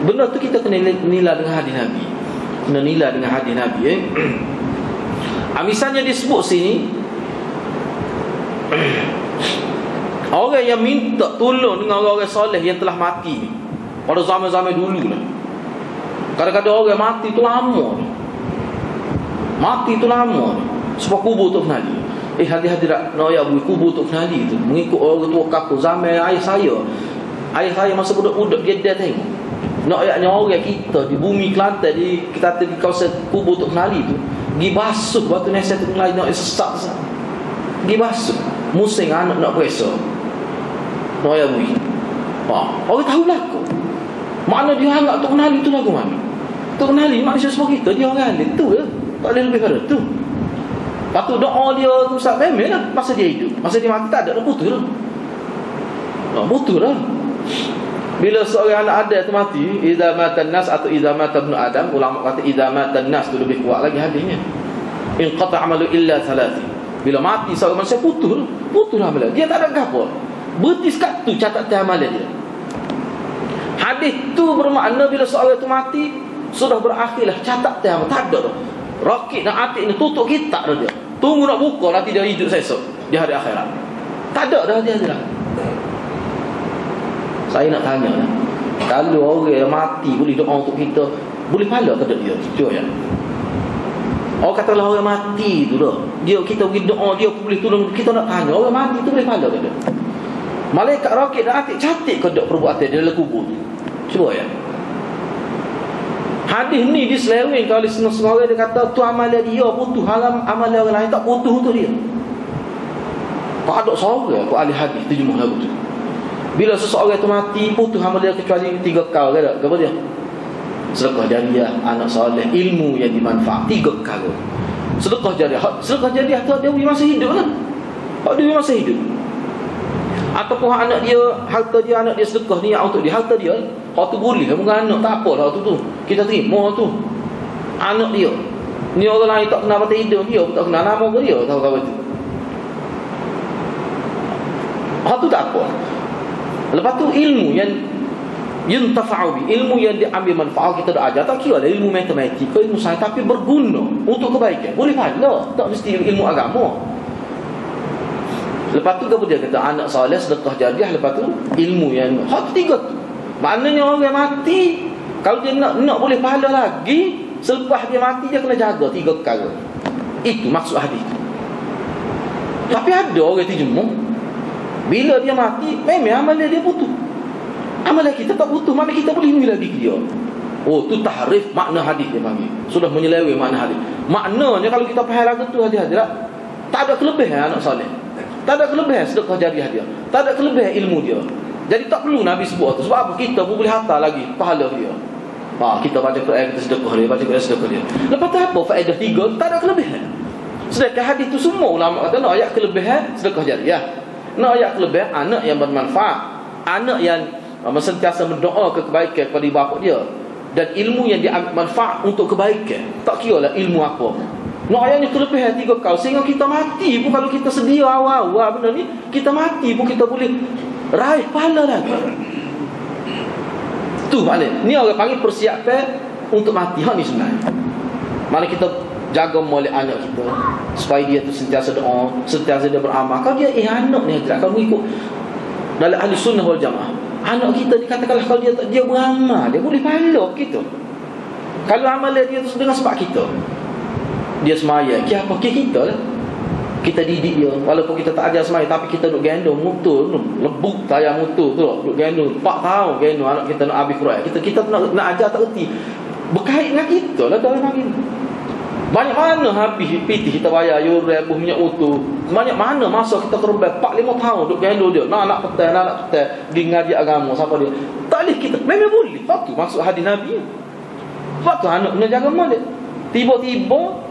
Benda tu kita kena nilai dengan hadis Nabi. Kena nilai dengan hadis Nabi. Misalnya disebut sini orang yang minta tolong dengan orang-orang soleh yang telah mati pada zaman-zaman dulu lah. Kadang-kadang orang mati tu lama. Mati tu lama. Sebab kubur tu kenali. Hadirat nak ayah kubur tu kenali tu. Mengikut orang tua kampung zaman ayah saya. Ayah saya masa budak-budak dia tengok. Nak ayahnya orang kita di bumi Kelantan, kita di kawasan kubur tu kenali tu, pergi basuh batu nasihat tu kenali nak sesak. Pergi basuh. Musim anak nak puasa. Nak ayah bui. Orang tahu laku. Makna dia anggap tu kenali tu lagu mana? Tu kenali manusia semua kita, dia orang alim tu je. Tak boleh lebih pada tu. Lepas tu doa dia tu Ustaz memang lah. Masa dia hidup, masa dia mati tak ada, putus lah. Putus lah. Bila seorang anak ada tu mati, idza matan nas atau idza mata ibnu Adam, ulama kata idza matan nas tu lebih kuat lagi hadisnya. In qata amalu illa thalathi. Bila mati seorang manusia putus lah amalan. Dia tak ada apa. Berhenti sekat tu catatan amalan dia. Hadis tu bermakna bila seorang tu mati sudah berakhirlah catatan amalan. Tak ada dah. Rakit dan atik ni tutup kitab dah dia. Tunggu nak buka nanti dia hidup esok di hari akhirat. Tak ada dah dia dah. Saya nak tanya lah, kalau orang yang mati boleh doa untuk kita, boleh pahala tak dia? Cuba ya. Orang katalah orang mati tu dah, kita pergi doa dia boleh tolong, kita nak tanya orang mati tu boleh pahala tak dia? Malaikat rakit dan atik catat ke dak perbuatan dia dalam kubur tu. Cuba ya. Hadis ni diseleweng kalau setengah orang dia kata tu amalan dia putus, haram amalan orang lain tak putus untuk dia. Tak ada seorang aku ahli hadis terjemah lagu tu. Bila seseorang tu mati putus amalan dia kecuali 3 kali ada apa dia? Sedekah jariah, anak soleh, ilmu yang dimanfaat, 3 kali. Sedekah jariah tu dia masa hidup lah. Dia masa hidup. Ataupun anak dia, harta dia, anak dia sedekah ni untuk dia, harta dia, hak tu boleh, bukan anak tak apa lah tu. Kita terima tu. Anak dia. Ni orang lain tak kenal mata hidup dia, tak kenal nama ke dia, tahu kau tu. Hak tu tak apa. Lepas tu ilmu yang yuntafa'u bi, ilmu yang diambil manfaat kita dah ajar, tak kira lah ilmu matematik, ilmu sains, tapi berguna untuk kebaikan. Boleh pahala, tak mesti ilmu agama. Lepas tu dia kata anak soleh, sedekah jariah, lepas tu ilmu yang hak 3 tu. Maknanya orang mati kalau dia nak boleh pahala lagi, selepas dia mati dia kena jaga 3 perkara. Itu maksud hadis tu. Tapi ada orang terjemah bila dia mati memang amalan dia putus. Amalan kita tak putus, mana kita boleh bagi lagi ke dia. Tu tahrif makna hadis dia panggil. Sudah menyeleweng makna hadis. Maknanya kalau kita faham lagu tu hadis tak ada kelebihan anak soleh. Tak ada kelebihan sedekah jariah dia. Tak ada kelebihan ilmu dia. Jadi tak perlu Nabi sebut tu. Sebab apa? Kita pun boleh hantar lagi pahala dia. Kita baca Quran, kita sedekah dia, baca Quran sedekah dia. Lepas tu apa faedah 3? Tak ada kelebihan. Sedangkan hadis tu semua ulama kata nak ayat kelebihan sedekah jariah. Nak ayat kelebihan anak yang bermanfaat, anak yang sentiasa berdoa kebaikan kepada ibu bapa dia, dan ilmu yang diambil manfaat untuk kebaikan. Tak kira lah ilmu apa. Nak ayatnya kelebihan 3 kali sehingga kita mati pun kalau kita sedia awal-awal benda ni, kita mati pun kita boleh raih pahala lagi. Tu maknanya. Ni orang panggil persiapan untuk mati. Ni sebenarnya. Mana kita jaga molek anak kita supaya dia tu sentiasa doa, sentiasa dia beramal. Kalau dia anak ni kalau ikut dalam ahli sunnah wal jamaah, anak kita dikatakanlah kalau dia beramal, dia boleh pahala kita. Kalau amalan dia tu dengan sebab kita, dia semaya, apa kita lah. Kita didik dia, walaupun kita tak ajar semaya, tapi kita duk gendong motor tu, lebuk tayar motor tu, duk gendong 4 tahun gendong anak kita nak habis Quran. Kita nak ajar tak erti. Berkait dengan kita lah dalam hari ni. Banyak mana habis PT kita bayar yuran, minyak motor. Banyak mana masa kita korban 4-5 tahun duk gendong dia. Nak petai di ngaji agama siapa dia. Tak boleh kita. Memang boleh. Waktu maksud hadis Nabi. Waktu anak kena jaga malik. Tiba-tiba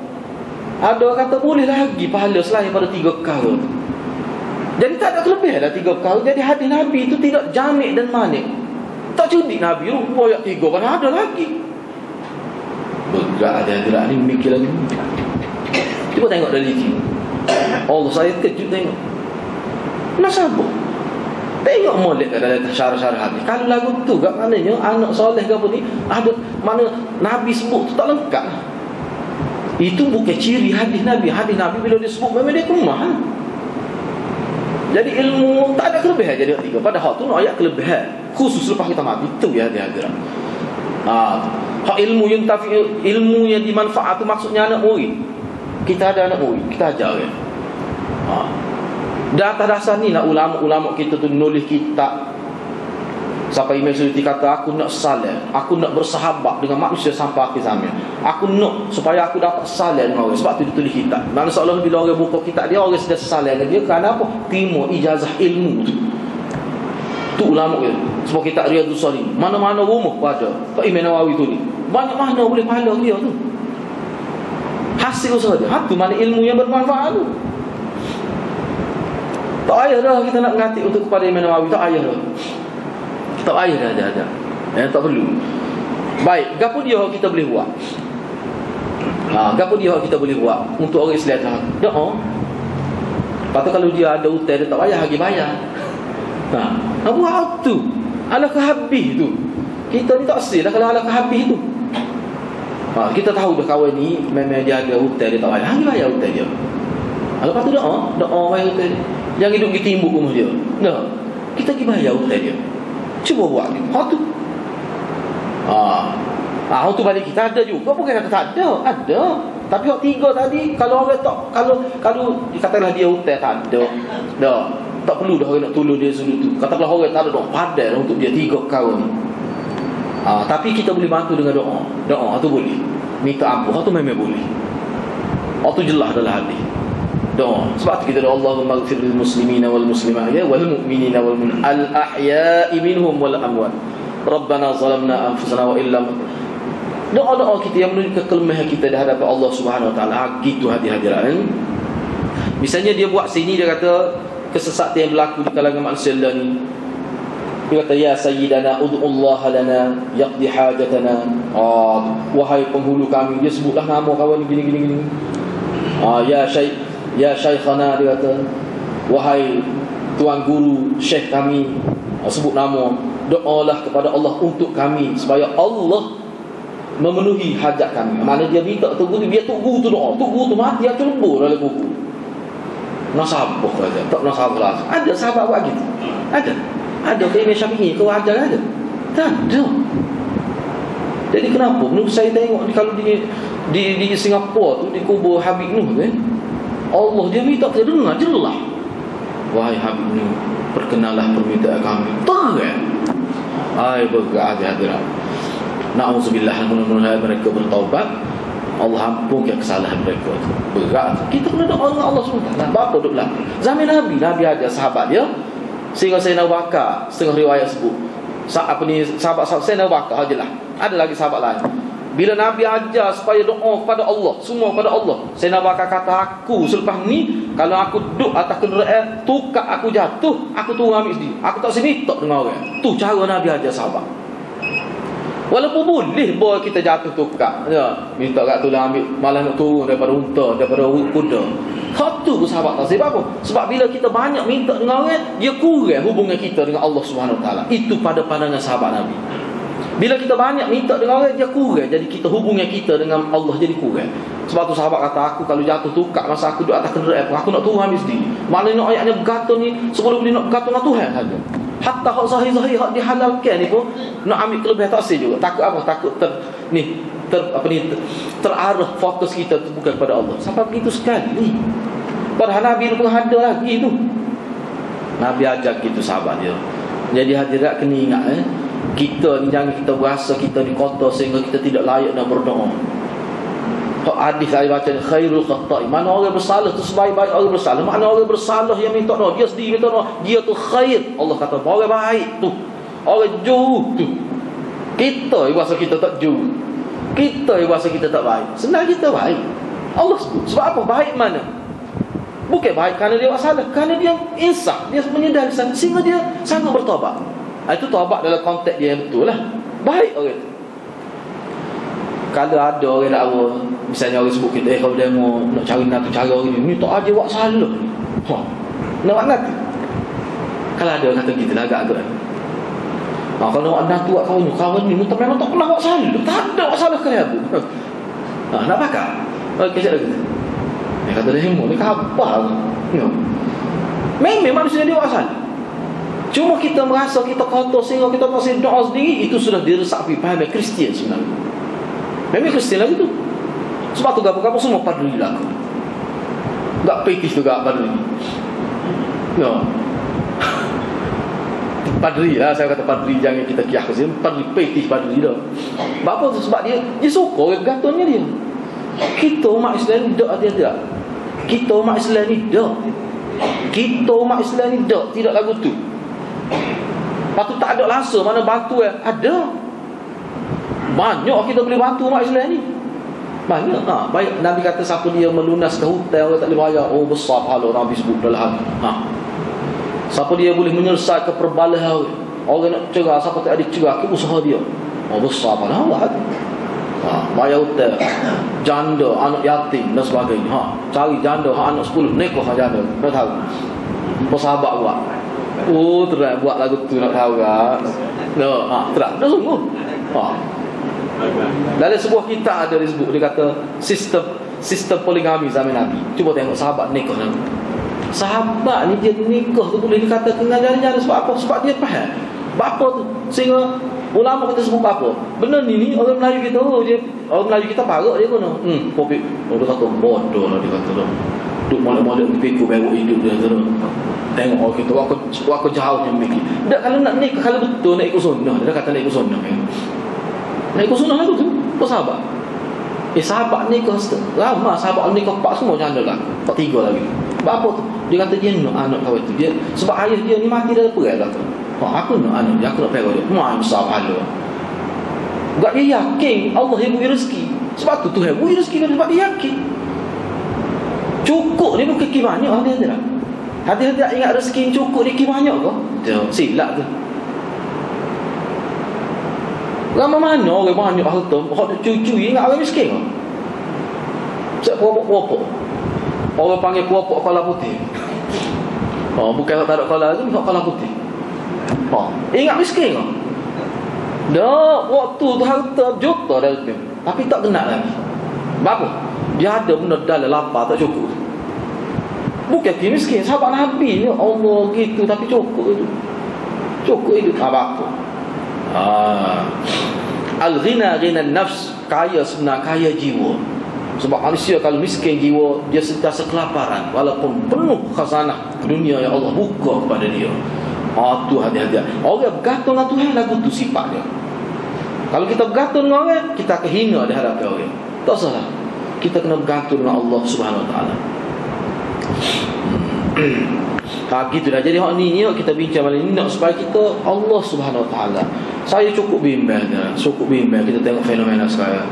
ada kata boleh lagi pahala selain pada 3 perkara. Jadi tak ada kelebihan dah 3 perkara. Jadi hadis Nabi itu tidak jamik dan manik. Tak cerdik Nabi ayat 3 kan ada lagi. Bergerak ada ni mikir lagi. Cuba tengok dari sini. Allah, saya kejut tengok. Nak sabar. Tengok molek dalam syarah-syarah hadis. Kalau lagu tu kat maknanya anak soleh ke apa ni, ada mana Nabi sebut tu tak lengkap. Itu bukan ciri hadis Nabi. Hadis Nabi bila dia sebut memang dia kemah. Jadi ilmu tak ada kelebihan jadi tiga. Padahal tu ayat kelebihan khusus lepas kita mati. Itu ya dia ada. Hak ilmu yang dimanfaat tu maksudnya anak murid. Kita ada anak murid, kita ajar kan. Dan atas dasar ni lah ulama-ulama kita tu nulis kitab. Sampai Imam Suyuti kata, aku nak salih, aku nak bersahabat dengan manusia sampai akhir zaman. Aku nak supaya aku dapat salih dengan orang. Sebab tu dia tulis kitab. Mana seolah bila orang buka kitab dia, orang sudah salih dengan dia. Kerana apa? Terima ijazah ilmu tu. Tu ulama dia. Sebab kitab Riyadhus Shalihin, mana-mana rumah pada Pak Imam Nawawi tu ni, banyak mana boleh pahala dia tu. Hasil usaha dia. Tu mana ilmu yang bermanfaat tu. Tak payah dah kita nak mengatik untuk kepada Imam Nawawi. Tak payah dah. Tak payah dah ada. Tak perlu. Baik, gapo dia kita boleh buat? Gapo dia kita boleh buat untuk orang Islam? Doa. Patut kalau dia ada hutang dia tak payah lagi bayar. Buat tu. Alakah habis tu. Kita ni tak sel kalau alakah habis tu. Kita tahu dah kawan ni memang dia ada hutang dia tak payah lagi bayar hutang dia. Lepas tu doa bayar hutang dia. Jangan hidup di timbuk rumah dia. Dah. Kita pergi bayar hutang dia. Cuba buat ni. Hak tu. Hak tu balik kita ada juga. Bukan kata tak ada. Ada. Tapi hak 3 tadi kalau orang tak kalau dikatakanlah dia hutang tak ada. Dah. Tak perlu dah orang nak tolong dia sudut tu. Katakanlah orang tak ada doa padan untuk dia 3 perkara ni. Tapi kita boleh bantu dengan doa. Doa tu boleh. Minta ampun. Hak tu memang boleh. Hak tu jelas dalam hadis. Doa. Sebab tu kita doa Allahumma ighfir lil muslimina wal muslimat wal mu'minina wal al ahya'i minhum wal amwat. Rabbana zalamna anfusana wa illam. Doa-doa kita yang menunjukkan kelemahan kita di hadapan Allah Subhanahu wa taala. Gitu hadirin. Misalnya dia buat sini dia kata kesesatan yang berlaku di kalangan manusia ni. Dia kata ya sayyidana ud'ullaha lana yaqdi hajatana. Wahai penghulu kami, dia sebutlah nama kawan ni gini. Ya Syekhana, dia kata, wahai tuan guru Syekh kami, sebut nama, doalah kepada Allah untuk kami supaya Allah memenuhi hajat kami. Mana dia minta tu guru, dia tunggu tu doa, tunggu tu mati dia celebur dalam buku. Nasabah saja, tak nasabah lah. Ada sahabat buat gitu. Ada ke Imam Syafi'i kau ajar ada? Tak ada. Jadi kenapa? Menurut saya tengok kalau di Singapura tu di kubur Habib Nuh kan, Allah dia minta kita dengar jelas. Wahai Habib Nuh, perkenalah permintaan kami. Terang. Hai bergerak hadirat. Na'udzubillah, mudah-mudahan mereka bertaubat. Allah ampunkan kesalahan mereka. Berat. Kita kena doa dengan Allah SWT. Apa duk berlaku? Zaman Nabi ajar sahabat dia. Sehingga Sayyidina Abu Bakar, setengah riwayat sebut. Sahabat Sayyidina Abu Bakar ajalah. Ada lagi sahabat lain. Bila Nabi ajar supaya doa kepada Allah, semua kepada Allah. Sayyidina Abu Bakar kata, aku selepas ni kalau aku duduk atas kenderaan, tukar aku jatuh, aku turun ambil sendiri. Aku tak sini tak dengan orang. Tu cara Nabi ajar sahabat. Walaupun boleh bawa kita jatuh tukar ya, minta kat tolong ambil, malah nak turun daripada unta, daripada kuda. Hak tu sahabat tak sebab apa? Sebab bila kita banyak minta dengan orang, dia kurang hubungan kita dengan Allah Subhanahu Wa Taala. Itu pada pandangan sahabat Nabi. Bila kita banyak minta dengan orang, dia kurang. Jadi kita hubungan kita dengan Allah jadi kurang. Sebab tu sahabat kata, aku kalau jatuh tukar masa aku duduk atas kenderaan, aku nak turun habis sendiri. Malah nak ayatnya bergantung ni, sebelum dia nak bergantung dengan Tuhan saja. Hatta hak zahir-zahir hak dihalalkan ni pun nak ambil kelebihan taksir juga. Takut apa? Takut terarah fokus kita tu bukan kepada Allah. Sampai begitu sekali. Padahal Nabi pun ada lagi tu. Nabi ajar gitu sahabat dia. Jadi hadirat kena ingat kita ni jangan kita berasa kita ni kotor sehingga kita tidak layak nak berdoa. Hadis saya baca ni, khairul khatta'i, mana orang bersalah tu sebaik-baik orang bersalah. Mana orang bersalah yang minta doa, dia sendiri minta doa, dia tu khair. Allah kata orang baik tu, orang jauh tu. Kita yang rasa kita tak jauh, kita yang rasa kita tak baik. Sebenarnya kita baik. Allah sebut. Sebab apa? Baik mana? Bukan baik kerana dia buat salah, kerana dia insaf, dia menyedari sehingga dia sangat bertaubat. Itu taubat dalam konteks dia yang betul lah. Baik orang tu. Kalau ada orang nak apa, misalnya orang sebut kita, kalau dia mau nak cari nak cara orang ni tak aja buat salah. Nak buat nanti. Kalau ada orang kata kita lah agak-agak. Kalau nak nanti buat kawan ni memang tak pernah buat salah. Tak ada buat salah kali apa. Nak pakar? Okey, saya kata. Dia kata dia hemo, ni khabar. Memang manusia dia buat salah. Cuma kita merasa kita kotor sehingga kita tak doa sendiri, itu sudah diresapi faham Kristian sebenarnya. Memang Kristian lagi tu. Sebab tu gapa-gapa semua padri lah. Tak petis tu gak padri. No. Padri lah, saya kata padri, jangan kita kiah ke sini. Padri petis padri dah. Apa tu? Sebab dia suka orang gatonnya dia. Kita umat Islam ni tak ada. Kita umat Islam ni tak. Kita umat Islam ni tak. Tidak lagu tu. Lepas tu tak ada langsung. Mana batu ada. Banyak kita boleh bantu umat Islam ni. Banyak. Baik Nabi kata siapa dia melunaskan hutang orang tak boleh bayar, oh besar pahala Nabi sebut dalam siapa dia boleh menyelesaikan perbalahan orang nak cerah, siapa tak ada cerah ke usaha dia, oh besar pahala. Bayar hutang, janda, anak yatim dan sebagainya. Cari janda anak 10 nikah janda. Dah tahu sahabat buat. Terang buat lagu tu nak tahu tak? Terang dah sungguh. Dalam sebuah kitab ada disebut, dia kata sistem poligami zaman Nabi. Cuba tengok sahabat nikah Nabi. Sahabat ni dia nikah tu boleh dikatakan dengan jari-jari. Sebab apa? Sebab dia faham bapa tu. Sehingga ulama kita sebut apa? Benda ni orang Melayu kita, orang Melayu kita parok dia guna. Popik. Dia kata bodoh lah dia kata tu. Duk molek-molek pikir baru hidup dia tu. Tengok orang kita aku jauh yang mikir. Tak, kalau nak nikah, kalau betul nak ikut sunnah, dia kata nak ikut sunnah. Nak ikut sunnah lagu tu. Apa sahabat? Sahabat nikah lama, sahabat nikah 4 semua janda lah. 4 3 lagi. Apa tu? Dia kata dia nak anak kau tu. Dia sebab ayah dia ni mati dalam perang kata. Aku nak anak dia, aku nak perang dia. Mai besar pahala. Enggak dia yakin Allah yang beri rezeki. Sebab tu Tuhan beri rezeki kan, sebab dia yakin. Cukup ni bukan banyak hadiah. Hadiah tak ingat rezeki cukup ni banyak ke? Silap tu. Lama mana orang banyak harta, hak cucu ingat orang miskin ke? Cak puak-puak. Orang panggil puak-puak kepala putih. Bukan tak ada kepala tu, kepala putih. Ingat miskin ke? Dah, waktu tu harta juta dah tu. Tapi tak kena lagi. Apa? Dia ada benda dalam lapar tak cukup. Bukan miskin, sahabat Nabi ni Allah gitu tapi cukup itu. Cukup itu apa? Al-ghina ghina nafs, kaya sebenar kaya jiwa. Sebab manusia kalau miskin jiwa, dia sentiasa kelaparan walaupun penuh khazanah dunia yang Allah buka kepada dia. Tu hadiah-hadiah. Orang bergantung dengan Tuhan lagu tu sifat dia. Kalau kita bergantung dengan orang, kita akan hina di hadapan orang. Tak salah. Kita kena bergantung dengan Allah Subhanahu Wa Taala. Gitu dah. Jadi hak ni kita bincang malam ni nak supaya kita Allah Subhanahu Wa Taala. Saya cukup bimbang dah. Cukup bimbang kita tengok fenomena sekarang.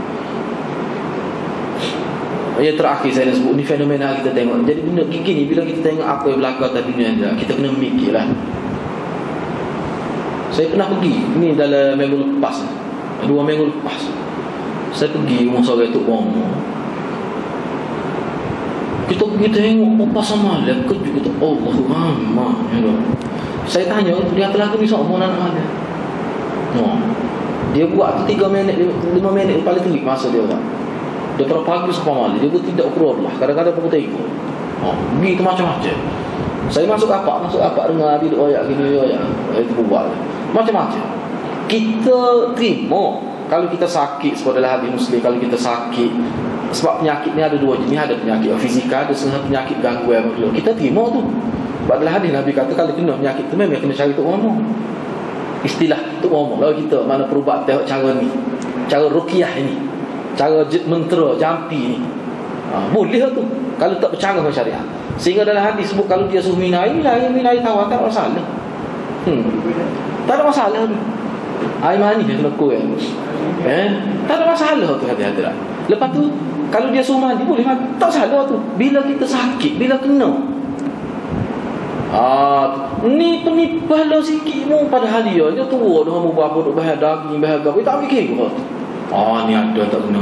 Yang terakhir saya nak sebut ni fenomena kita tengok. Jadi benda gini bila kita tengok apa yang berlaku atas dunia ni, kita kena mikirlah. Saya pernah pergi ni dalam minggu lepas, 2 minggu lepas. Saya pergi rumah seorang Tok Bomo. Kita pergi tengok pasar malam, kejut kita Allahu Akbar. Saya tanya dia kata lagu ni sama nak ada. Dia buat tu 3 minit 5 minit paling tinggi masa dia tak. Dia pagi sampai malam dia tidak ukur lah. Kadang-kadang pukul 3. Pergi ke macam-macam. Saya masuk apa dengar Nabi doa gini itu buat macam-macam. Kita terima kalau kita sakit, seperti hadis Muslim, kalau kita sakit sebab penyakit ni ada dua jenis, ada penyakit fizikal, ada setengah penyakit gangguan macam tu. Kita terima tu. Padahal hadis Nabi kata kalau kena penyakit tu memang kena cari tok ngomong. Istilah tok ngomong. Kalau kita mana perubatan cara ni, cara ruqyah ni, cara mentera jampi ni, boleh tu kalau tak bercanggah dengan syariat. Sehingga dalam hadis sebut kalau dia suruh minai tawar tak ada masalah. Tak ada masalah tu. Air mani dia kena kuat. Tak ada masalah tu hati-hati. Lepas tu kalau dia suruh mandi boleh mandi, tak salah tu. Bila kita sakit, bila kena, ni penipah lah sikit mu padahal dia tua dah mau berapa duk bahar daging bahar gapo tak fikir ke. Ni ada tak kena.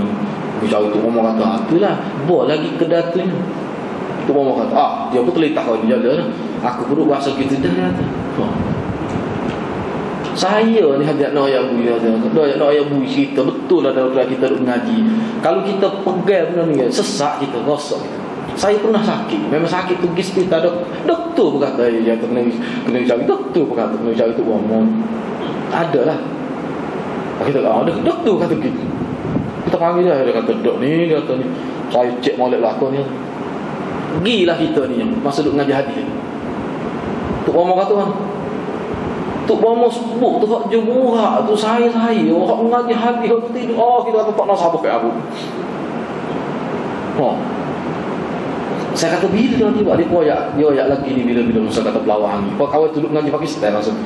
Bicara tu ngomong kata itulah buat lagi kedatanya. Tu ngomong kata dia pun terletak kau dia dah. Aku perlu bahasa kita dah kata. Saya ni hadiah nak ayat bui cerita betul lah dalam kita duk mengaji. Kalau kita pegang benda ni sesak kita, rosak kita. Saya pernah sakit, memang sakit tu pergi hospital doktor pun kata dia kena cari doktor pun kata kena cari tu ngomong. Adalah. Kita doktor kata begitu. Kita panggil dia kata dok ni, dia kata ni. Saya cek molek belakang ni. Gilah kita ni masa duk mengaji hadis. Tu ngomong kata kan. Tu bomo sebut tu hak jemurah tu saya hak mengaji hadis tu tidur kita kata tak nak sabar kat aku. Saya kata bila dia buat dia koyak lagi ni bila masa kata pelawang ni. Kau kawan tu duduk mengaji Pakistan langsung.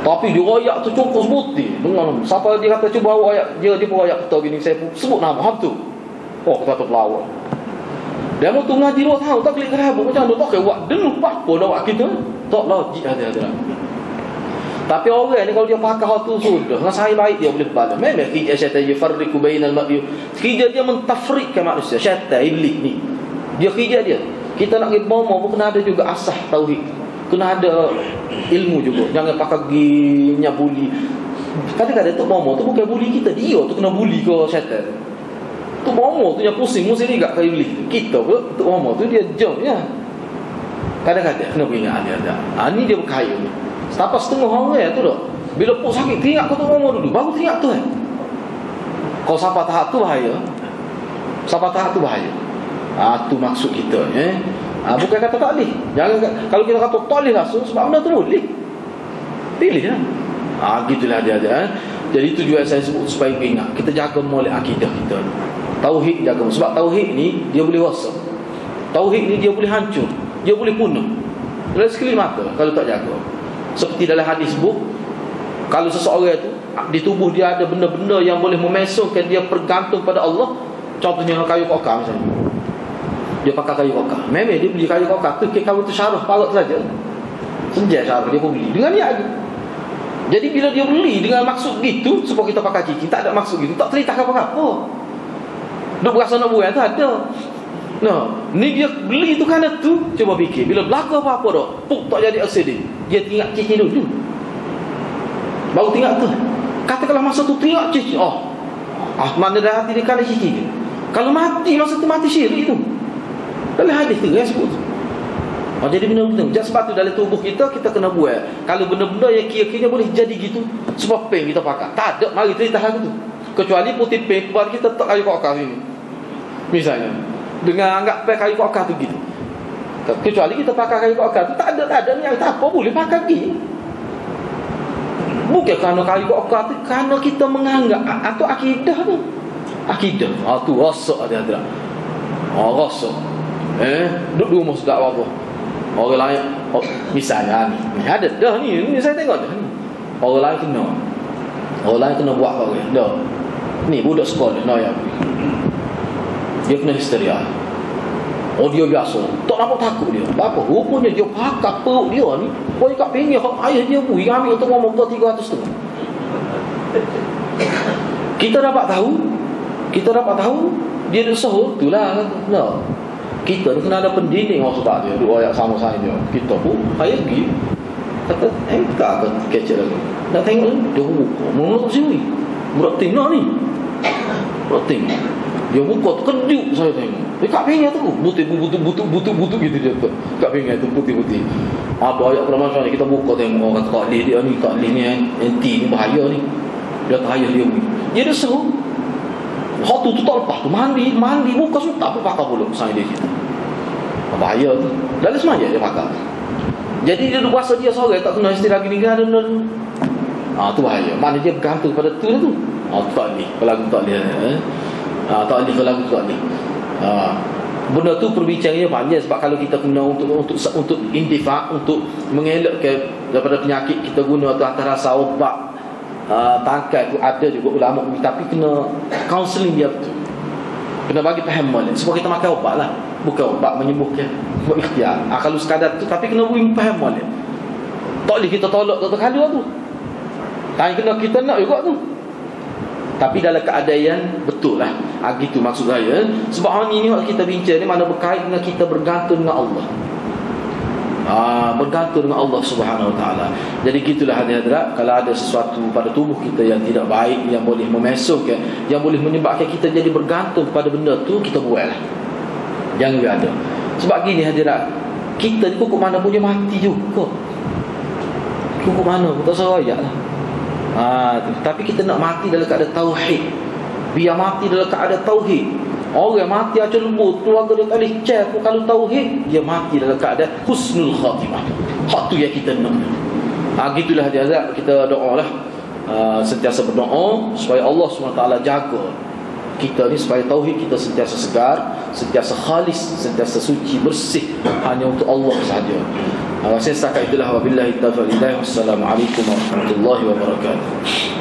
Tapi dia koyak tu cukup sebuti. Dengar siapa dia kata cuba awak ayat dia pun koyak kita gini saya sebut nama hab tu. Kata pelawang. Dia mau tu ngaji 2 tahun tak klik kerabuk macam tu tak kau buat denu apa dah buat kita. Tak logik ada. Tapi orang ni kalau dia pakai hal tu sudah dengan saya baik dia boleh balik. Memang kerja syaitan yufarriqu bainal mar'i. Kerja dia mentafriqkan manusia. Syaitan iblis ni. Dia kerja dia. Kita nak pergi bomo pun kena ada juga asah tauhid. Kena ada ilmu juga. Jangan pakai ginya buli. Kadang-kadang tu bomo tu bukan buli kita. Dia tu kena buli ke syaitan. Tu bomo tu yang pusing juga ke iblis. Kita pun tu bomo tu dia jom ya. Kadang-kadang kena ingat dia. Ni dia berkaya ni. Sampai setengah orang tu dah. Bila pun sakit teringat kau tu bomo dulu. Baru teringat tu Kau sampai tahap tu bahaya. Tu maksud kita bukan kata tak boleh. Jangan kalau kita kata tak boleh langsung sebab benda tu boleh. Pilih lah. Gitulah dia. Jadi tujuan saya sebut supaya ingat kita jaga molek akidah kita. Tauhid jaga. Sebab tauhid ni dia boleh rosak. Tauhid ni dia boleh hancur. Dia boleh punah. Dari sekali mata kalau tak jaga. Seperti dalam hadis sebut kalau seseorang tu di tubuh dia ada benda-benda yang boleh memesongkan dia bergantung pada Allah. Contohnya kayu kokar misalnya. Dia pakai kayu kokar. Memang dia beli kayu kokar tu kayu tu syarah parut saja. Senja syarah dia pun beli dengan niat je. Jadi bila dia beli dengan maksud gitu supaya kita pakai cincin, tak ada maksud gitu, tak cerita apa-apa. Dia berasa nak buat tak ada. Ni dia beli tu kerana tu. Cuba fikir bila berlaku apa-apa dah puk tak jadi aksiden. Dia tengok cincin dulu. Baru tengok tu. Katakanlah masa tu tengok cincin. Mana dah hati dia kena cincin. Kalau mati masa tu mati syirik tu. Dalam hadis tu yang sebut. Jadi benda-benda jangan sebab tu dalam tubuh kita kena buat. Kalau benda-benda yang kira-kira boleh jadi gitu sebab pen kita pakai. Tak ada mari cerita hal tu. Kecuali putih pen buat kita tak kayu kokar sini. Misalnya dengan anggap pen kayu kokar tu gitu. Kecuali kita pakai kayu kokar tu tak ada ni tak apa boleh pakai lagi. Bukan kerana kayu kokar tu kerana kita menganggap atau akidah tu. Akidah. Tu rosak ada. Rosak. Duduk rumah sedap apa. Orang lain misalnya ni ada dah ni saya tengok dah ni. Orang lain kena buat kau dah. Ni budak sekolah no ya. Dia kena histeria. Dia biasa. Tak nampak takut dia. Apa? Rupanya dia pakai perut dia ni. Kau kat pinggir ayah dia bui ambil untuk ngomong ke 300 tu. Kita dapat tahu dia dah sahur itulah no. Kita ni kena ada pendidik sebab dia dua ayat sama saya dia. Kita pun saya pergi kata tak kecil lagi. Nak tengok dia buka menurut sini. Budak tengok ni. Dia buka terkejut saya tengok. Dia kat pinggir tu butuh gitu dia tu. Kat pinggir tu putih-putih. Ada ayat Al-Quran kita buka tengok orang taklih dia ni, taklih ni anti ni bahaya ni. Dia tahayah dia ni. Dia dah seru. Hak tu tak lepas tu mandi buka tak apa pakai pula sang dia kita. Bahaya tu. Lalu semaya dia pakai. Jadi dia rasa dia seorang tak kena istirahat gini ada tu bahaya. Mana dia bergantung pada tu. Taklih kalau aku taklih taklih kalau aku taklih. Benda tu perbincangannya panjang sebab kalau kita guna untuk intifak, untuk mengelakkan daripada penyakit, kita guna tu atas rasa ubat tangkai tu ada juga ulama, tapi kena counselling dia betul. Kena bagi faham balik. Sebab kita makan ubat lah, bukan ubat menyembuhkan, buat ikhtiar. Kalau sekadar tu, tapi kena bagi faham balik. Tak boleh kita tolak tu kali tu. Tanya kena kita nak juga tu. Tapi dalam keadaan betul lah. Gitu maksud saya. Sebab hari ni waktu kita bincang ni mana berkait dengan kita bergantung dengan Allah. Bergantung dengan Allah Subhanahu Wa Taala. Jadi gitulah hadirat, kalau ada sesuatu pada tubuh kita yang tidak baik, yang boleh memasukkan, yang boleh menyebabkan kita jadi bergantung pada benda tu, kita buatlah. Jangan ada. Sebab gini hadirat, kita ni kukuk mana punya mati juga. Kukuk mana pun tak seraya lah. Tapi kita nak mati dalam keadaan tauhid. Biar mati dalam keadaan tauhid. Orang mati aja lembut, keluarga dia tak boleh cek pun kalau tauhid, dia mati dalam keadaan husnul khatimah. Hak tu yang kita nak. Gitulah dia, kita doalah, sentiasa berdoa supaya Allah SWT jaga kita ni, supaya tauhid kita sentiasa segar, sentiasa khalis, sentiasa suci, bersih hanya untuk Allah sahaja. Saya setakat itulah. Wabillahi taufiq. Wassalamualaikum warahmatullahi wabarakatuh.